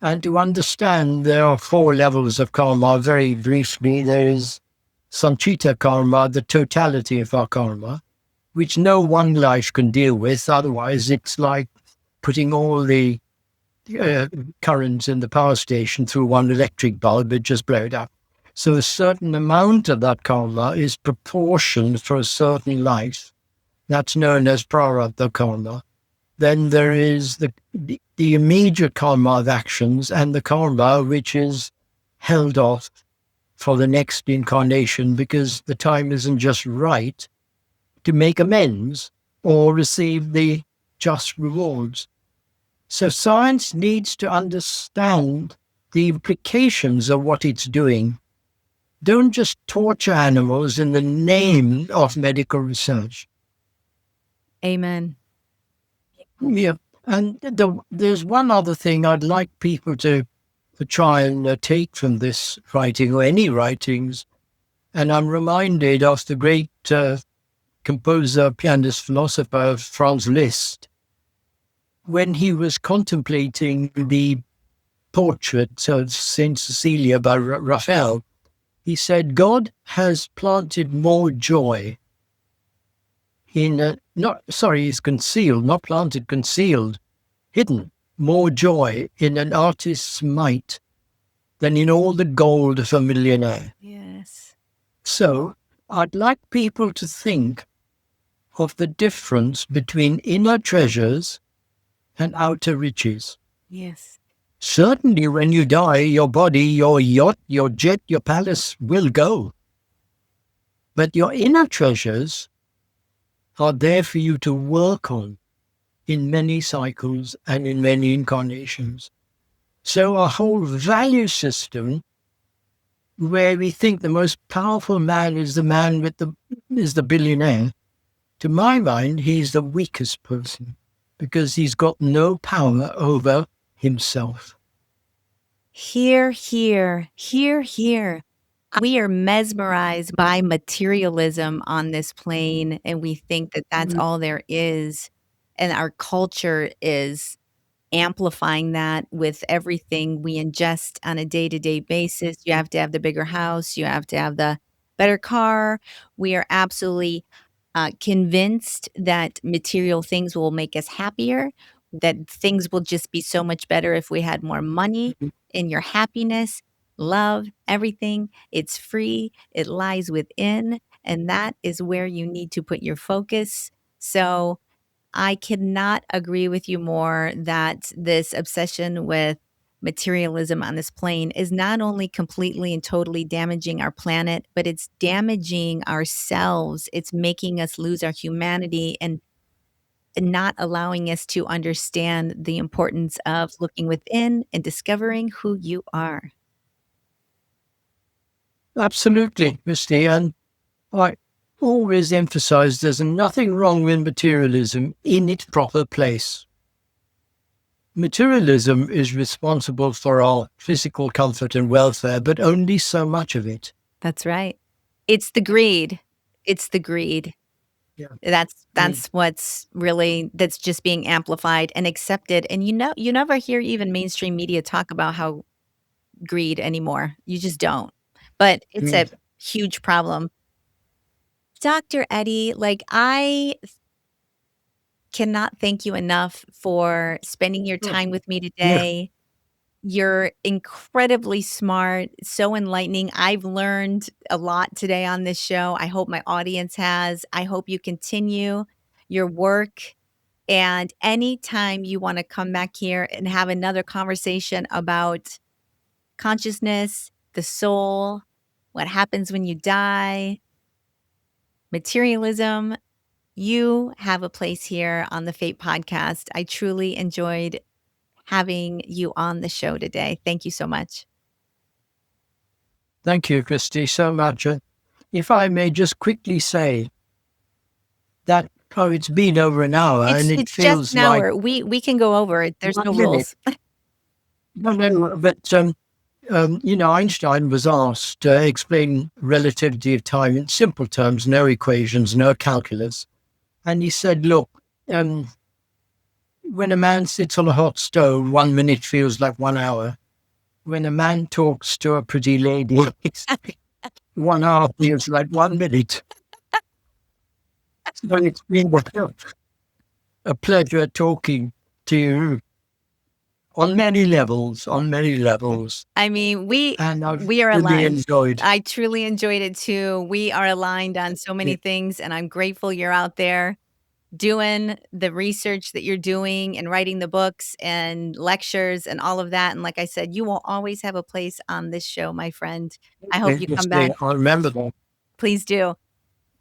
[SPEAKER 3] And to understand, there are 4 levels of karma. Very briefly, there is Sanchita karma, the totality of our karma, which no one life can deal with. Otherwise, it's like putting all the currents in the power station through one electric bulb, it just blowed up. So a certain amount of that karma is proportioned for a certain life. That's known as prarabdha karma. Then there is the immediate karma of actions and the karma which is held off for the next incarnation because the time isn't just right to make amends or receive the just rewards. So science needs to understand the implications of what it's doing. Don't just torture animals in the name of medical research.
[SPEAKER 2] Amen.
[SPEAKER 3] Yeah, and there's one other thing I'd like people to try and take from this writing or any writings, and I'm reminded of the great composer, pianist, philosopher Franz Liszt, when he was contemplating the portrait of Saint Cecilia by Raphael. He said, God has planted more joy he's concealed, not planted, concealed, hidden, more joy in an artist's might than in all the gold of a millionaire.
[SPEAKER 2] Yes.
[SPEAKER 3] So I'd like people to think of the difference between inner treasures and outer riches.
[SPEAKER 2] Yes.
[SPEAKER 3] Certainly when you die, your body, your yacht, your jet, your palace will go. But your inner treasures are there for you to work on. in many cycles and in many incarnations. So our whole value system, where we think the most powerful man is the billionaire, to my mind, he's the weakest person because he's got no power over himself.
[SPEAKER 2] Hear, hear, hear, hear. We are mesmerized by materialism on this plane, and we think that that's all there is. And our culture is amplifying that with everything we ingest on a day-to-day basis. You have to have the bigger house, you have to have the better car. We are absolutely, convinced that material things will make us happier, that things will just be so much better if we had more money. In your happiness, love, everything, it's free, it lies within, and that is where you need to put your focus. So I cannot agree with you more that this obsession with materialism on this plane is not only completely and totally damaging our planet, but it's damaging ourselves. It's making us lose our humanity and not allowing us to understand the importance of looking within and discovering who you are.
[SPEAKER 3] Absolutely, Misty. And I always emphasize there's nothing wrong with materialism in its proper place. Materialism is responsible for our physical comfort and welfare, but only so much of it.
[SPEAKER 2] That's right. It's the greed. It's the greed.
[SPEAKER 3] Yeah.
[SPEAKER 2] That's what's really that's just being amplified and accepted, and you never hear even mainstream media talk about how greed anymore. You just don't. But it's a
[SPEAKER 3] Mm.
[SPEAKER 2] huge problem. Dr. Edi, like, I cannot thank you enough for spending your
[SPEAKER 3] Mm.
[SPEAKER 2] time with me
[SPEAKER 3] Yeah.
[SPEAKER 2] today. You're incredibly smart, so enlightening. I've learned a lot today on this show. I hope my audience has. I hope you continue your work. And anytime you want to come back here and have another conversation about consciousness, the soul, what happens when you die, materialism, you have a place here on the Fate podcast. I truly enjoyed having you on the show today. Thank you so much.
[SPEAKER 3] Thank you, Christy, so much. If I may just quickly say that, oh, it's been over an hour and it
[SPEAKER 2] It's just
[SPEAKER 3] feels
[SPEAKER 2] an
[SPEAKER 3] like
[SPEAKER 2] hour. We can go over it. There's
[SPEAKER 3] 1
[SPEAKER 2] no
[SPEAKER 3] minute.
[SPEAKER 2] rules.
[SPEAKER 3] No, but Einstein was asked to explain relativity of time in simple terms, no equations, no calculus. And he said, look, when a man sits on a hot stove, 1 minute feels like 1 hour. When a man talks to a pretty lady, 1 hour feels like 1 minute. So it's been a pleasure talking to you on many levels,
[SPEAKER 2] I mean, we
[SPEAKER 3] And I've
[SPEAKER 2] we are
[SPEAKER 3] really
[SPEAKER 2] aligned.
[SPEAKER 3] enjoyed.
[SPEAKER 2] I truly enjoyed it too. We are aligned on so many
[SPEAKER 3] Yeah.
[SPEAKER 2] things, and I'm grateful you're out there doing the research that you're doing and writing the books and lectures and all of that. And like I said, you will always have a place on this show, my friend. I hope you come back.
[SPEAKER 3] I remember that.
[SPEAKER 2] Please do.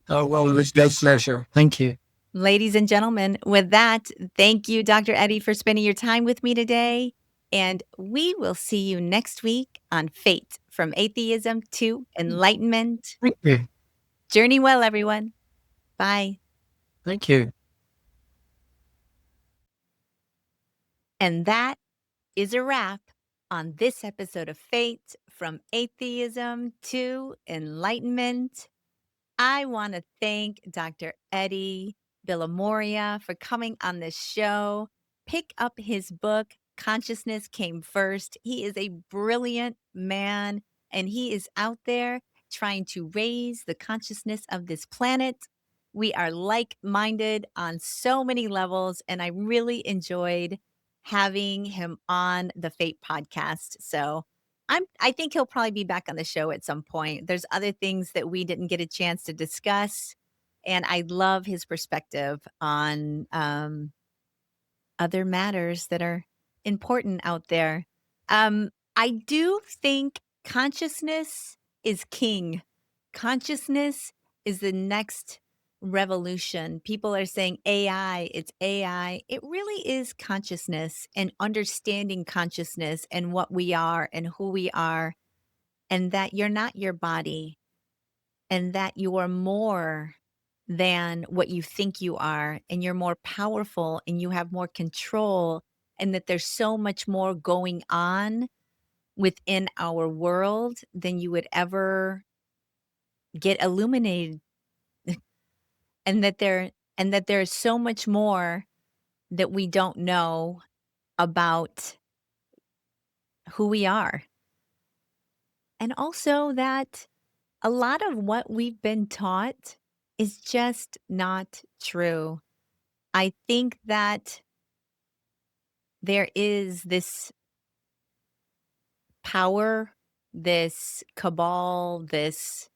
[SPEAKER 3] Oh, well, it was a pleasure. Thank you.
[SPEAKER 2] Ladies and gentlemen, with that, thank you, Dr. Edi, for spending your time with me today. And we will see you next week on Fate from Atheism to Enlightenment.
[SPEAKER 3] Thank you.
[SPEAKER 2] Journey well, everyone. Bye.
[SPEAKER 3] Thank you.
[SPEAKER 2] And that is a wrap on this episode of Fate from Atheism to Enlightenment. I want to thank Dr. Edi Bilimoria for coming on this show. Pick up his book, Consciousness Came First. He is a brilliant man, and he is out there trying to raise the consciousness of this planet. We are like minded on so many levels, and I really enjoyed having him on the Fate podcast. So, I think he'll probably be back on the show at some point. There's other things that we didn't get a chance to discuss, and I love his perspective on other matters that are important out there. I do think consciousness is king. Consciousness is the next revolution. People are saying AI, it's AI. It really is consciousness and understanding consciousness and what we are and who we are, and that you're not your body, and that you are more than what you think you are, and you're more powerful and you have more control, and that there's so much more going on within our world than you would ever get illuminated, and that there's so much more that we don't know about who we are. And also that a lot of what we've been taught is just not true. I think that there is this power, this cabal, this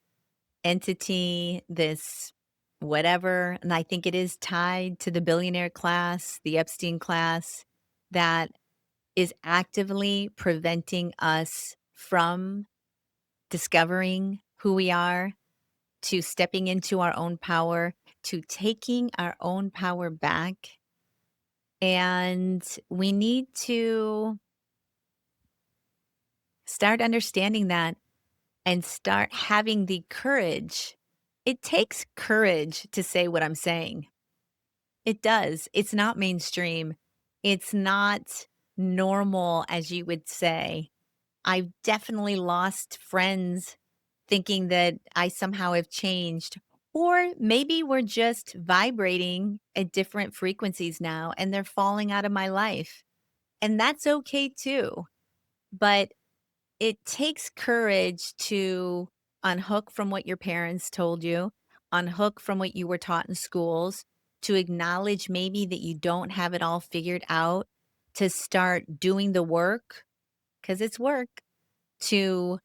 [SPEAKER 2] entity, this whatever, and I think it is tied to the billionaire class, the Epstein class, that is actively preventing us from discovering who we are, to stepping into our own power, to taking our own power back. And we need to start understanding that and start having the courage. It takes courage to say what I'm saying. It does. It's not mainstream. It's not normal, as you would say. I've definitely lost friends thinking that I somehow have changed. Or maybe we're just vibrating at different frequencies now and they're falling out of my life. And that's okay too. But it takes courage to unhook from what your parents told you, unhook from what you were taught in schools, to acknowledge maybe that you don't have it all figured out, to start doing the work, because it's work, to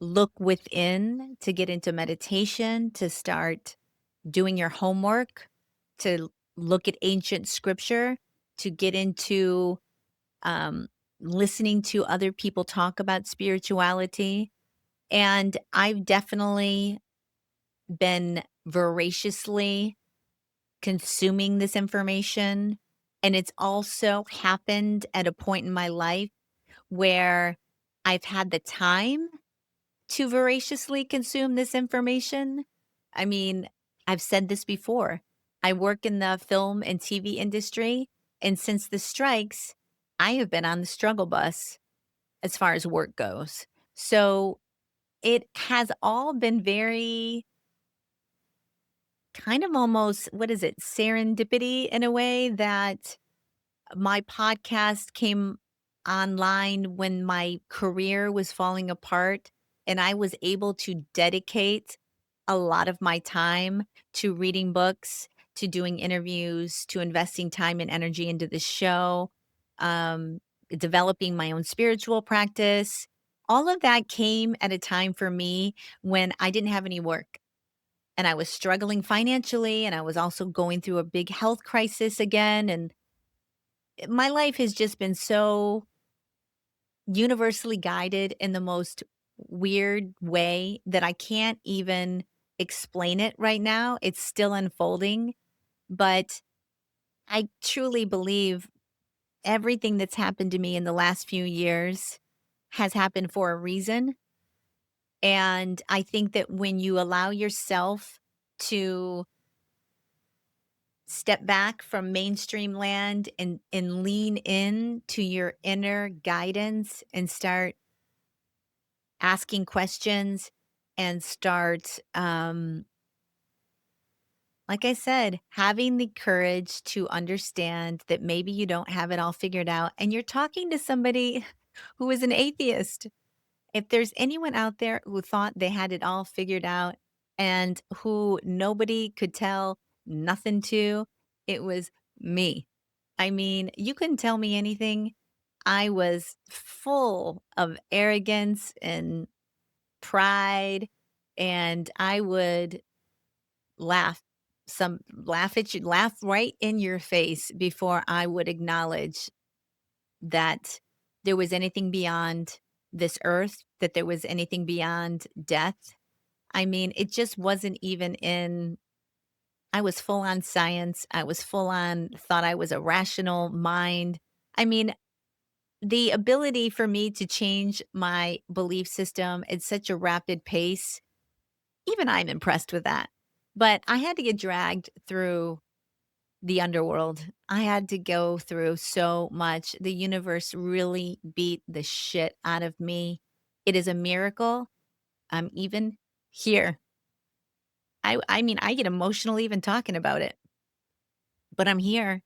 [SPEAKER 2] look within, to get into meditation, to start doing your homework, to look at ancient scripture, to get into um, listening to other people talk about spirituality. And I've definitely been voraciously consuming this information. And it's also happened at a point in my life where I've had the time to voraciously consume this information. I mean, I've said this before. I work in the film and TV industry, and since the strikes, I have been on the struggle bus as far as work goes. So it has all been very kind of almost, what is it, serendipity in a way, that my podcast came online when my career was falling apart, and I was able to dedicate a lot of my time to reading books, to doing interviews, to investing time and energy into the show, developing my own spiritual practice. All of that came at a time for me when I didn't have any work and I was struggling financially, and I was also going through a big health crisis again. And my life has just been so universally guided in the most weird way that I can't even explain it right now. It's still unfolding, but I truly believe everything that's happened to me in the last few years has happened for a reason. And I think that when you allow yourself to step back from mainstream land and lean in to your inner guidance and start asking questions and start, like I said, having the courage to understand that maybe you don't have it all figured out and you're talking to somebody who is an atheist. If there's anyone out there who thought they had it all figured out and who nobody could tell nothing to, it was me. I mean, you couldn't tell me anything. I was full of arrogance and pride, and I would laugh laugh at you, laugh right in your face before I would acknowledge that there was anything beyond this earth, that there was anything beyond death. I mean, it just wasn't even in I was full on science. I was full on thought I was a rational mind. I mean, the ability for me to change my belief system at such a rapid pace, even I'm impressed with that. But I had to get dragged through the underworld. I had to go through so much. The universe really beat the shit out of me. It is a miracle I'm even here. I mean, I get emotional even talking about it, but I'm here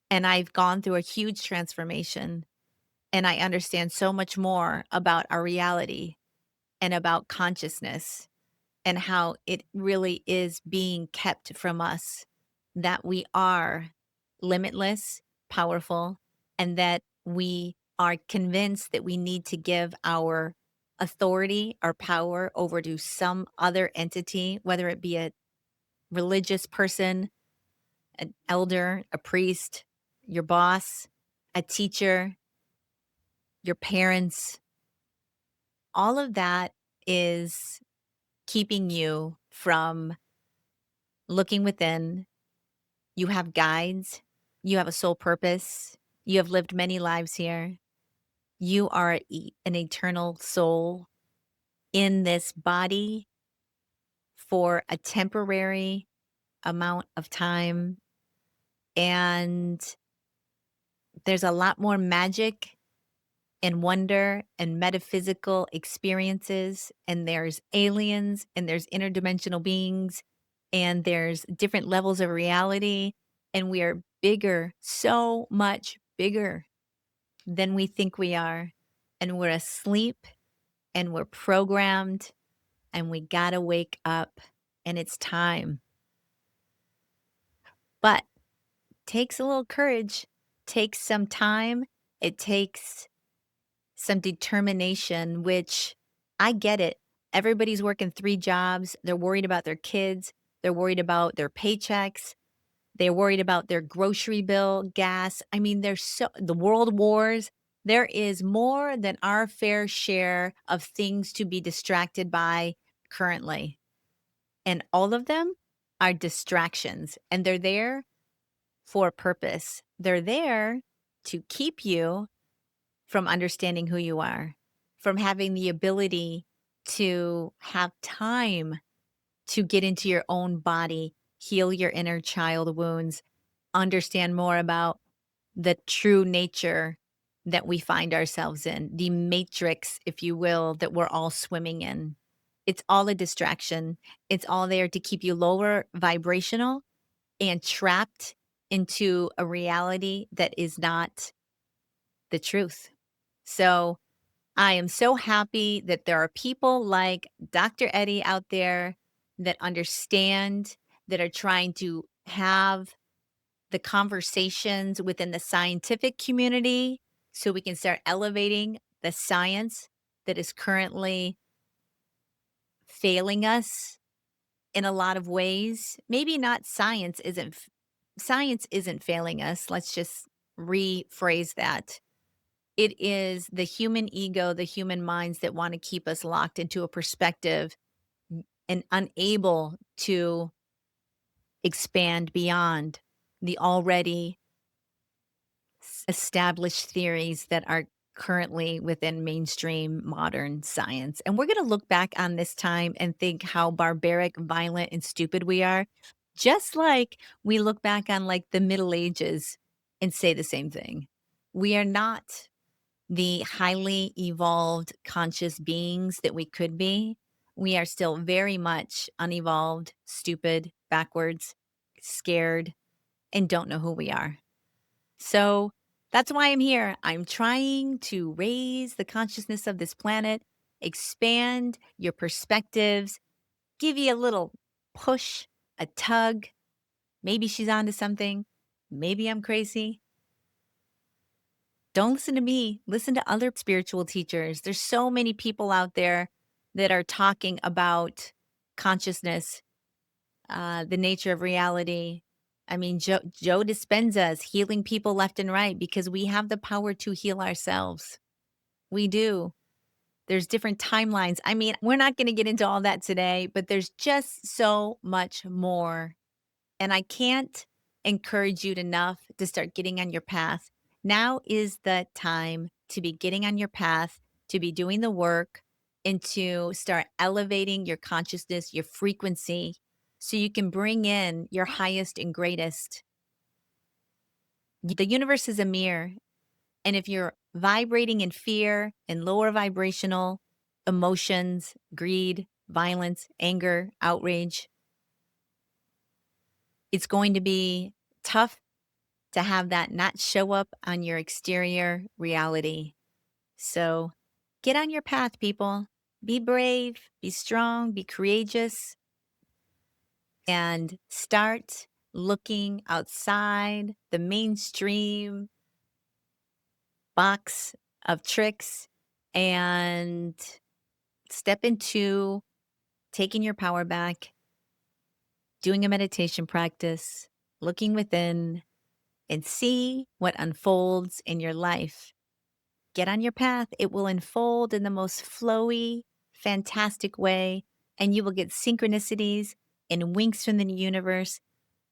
[SPEAKER 2] and I've gone through a huge transformation and I understand so much more about our reality and about consciousness and how it really is being kept from us, that we are limitless, powerful, and that we are convinced that we need to give our authority, our power over to some other entity, whether it be a religious person, an elder, a priest, your boss, a teacher, your parents. All of that is keeping you from looking within. You have guides. You have a soul purpose. You have lived many lives here. You are an eternal soul in this body for a temporary amount of time. And there's a lot more magic and wonder and metaphysical experiences. And there's aliens and there's interdimensional beings and there's different levels of reality. And we are bigger, so much bigger than we think we are. And we're asleep and we're programmed and we gotta wake up and it's time. But takes a little courage, takes some time, it takes some determination, which I get it. Everybody's working 3 jobs. They're worried about their kids. They're worried about their paychecks. They're worried about their grocery bill, gas. I mean, there's the world wars. There is more than our fair share of things to be distracted by currently. And all of them are distractions, and they're there for a purpose. They're there to keep you from understanding who you are, from having the ability to have time to get into your own body, heal your inner child wounds, understand more about the true nature that we find ourselves in, the matrix, if you will, that we're all swimming in. It's all a distraction. It's all there to keep you lower vibrational and trapped into a reality that is not the truth. So I am so happy that there are people like Dr. Edi out there that understand, that are trying to have the conversations within the scientific community so we can start elevating the science that is currently failing us in a lot of ways. Maybe not science isn't failing us. Let's just rephrase that. It is the human ego, the human minds that want to keep us locked into a perspective and unable to expand beyond the already established theories that are currently within mainstream modern science. And we're going to look back on this time and think how barbaric, violent, and stupid we are, just like we look back on like the Middle Ages and say the same thing. We are not the highly evolved conscious beings that we could be. We are still very much unevolved, stupid, backwards, scared, and don't know who we are. So that's why I'm here. I'm trying to raise the consciousness of this planet, expand your perspectives, give you a little push, a tug. Maybe she's onto something. Maybe I'm crazy. Don't listen to me. Listen to other spiritual teachers. There's so many people out there that are talking about consciousness, the nature of reality. I mean, Joe Dispenza is healing people left and right because we have the power to heal ourselves. We do. There's different timelines. I mean, we're not going to get into all that today, but there's just so much more. And I can't encourage you enough to start getting on your path. Now is the time to be getting on your path, to be doing the work, and to start elevating your consciousness, your frequency, so you can bring in your highest and greatest. The universe is a mirror. And if you're vibrating in fear and lower vibrational emotions, greed, violence, anger, outrage, it's going to be tough to have that not show up on your exterior reality. So get on your path, people. Be brave, be strong, be courageous, and start looking outside the mainstream box of tricks and step into taking your power back, doing a meditation practice, looking within, and see what unfolds in your life. Get on your path. It will unfold in the most flowy, fantastic way, and you will get synchronicities and winks from the universe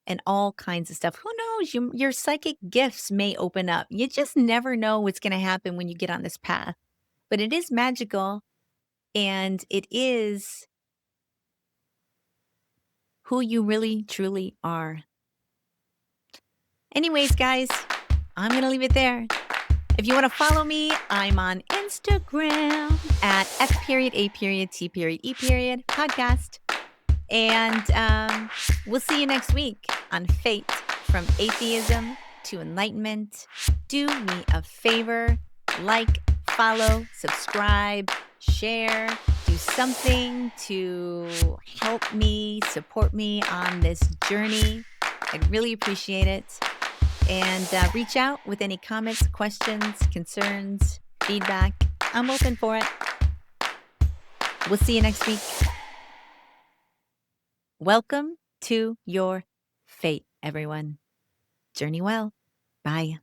[SPEAKER 2] and all kinds of stuff. Who knows? Your psychic gifts may open up. You just never know what's going to happen when you get on this path. But it is magical, and it is who you really, truly are. Anyways, guys, I'm going to leave it there. If you want to follow me, I'm on Instagram at F.A.T.E. podcast. And we'll see you next week on Fate, from Atheism to Enlightenment. Do me a favor, like, follow, subscribe, share, do something to help me, support me on this journey. I'd really appreciate it. And reach out with any comments, questions, concerns, feedback. I'm open for it. We'll see you next week. Welcome to your fate, everyone. Journey well. Bye.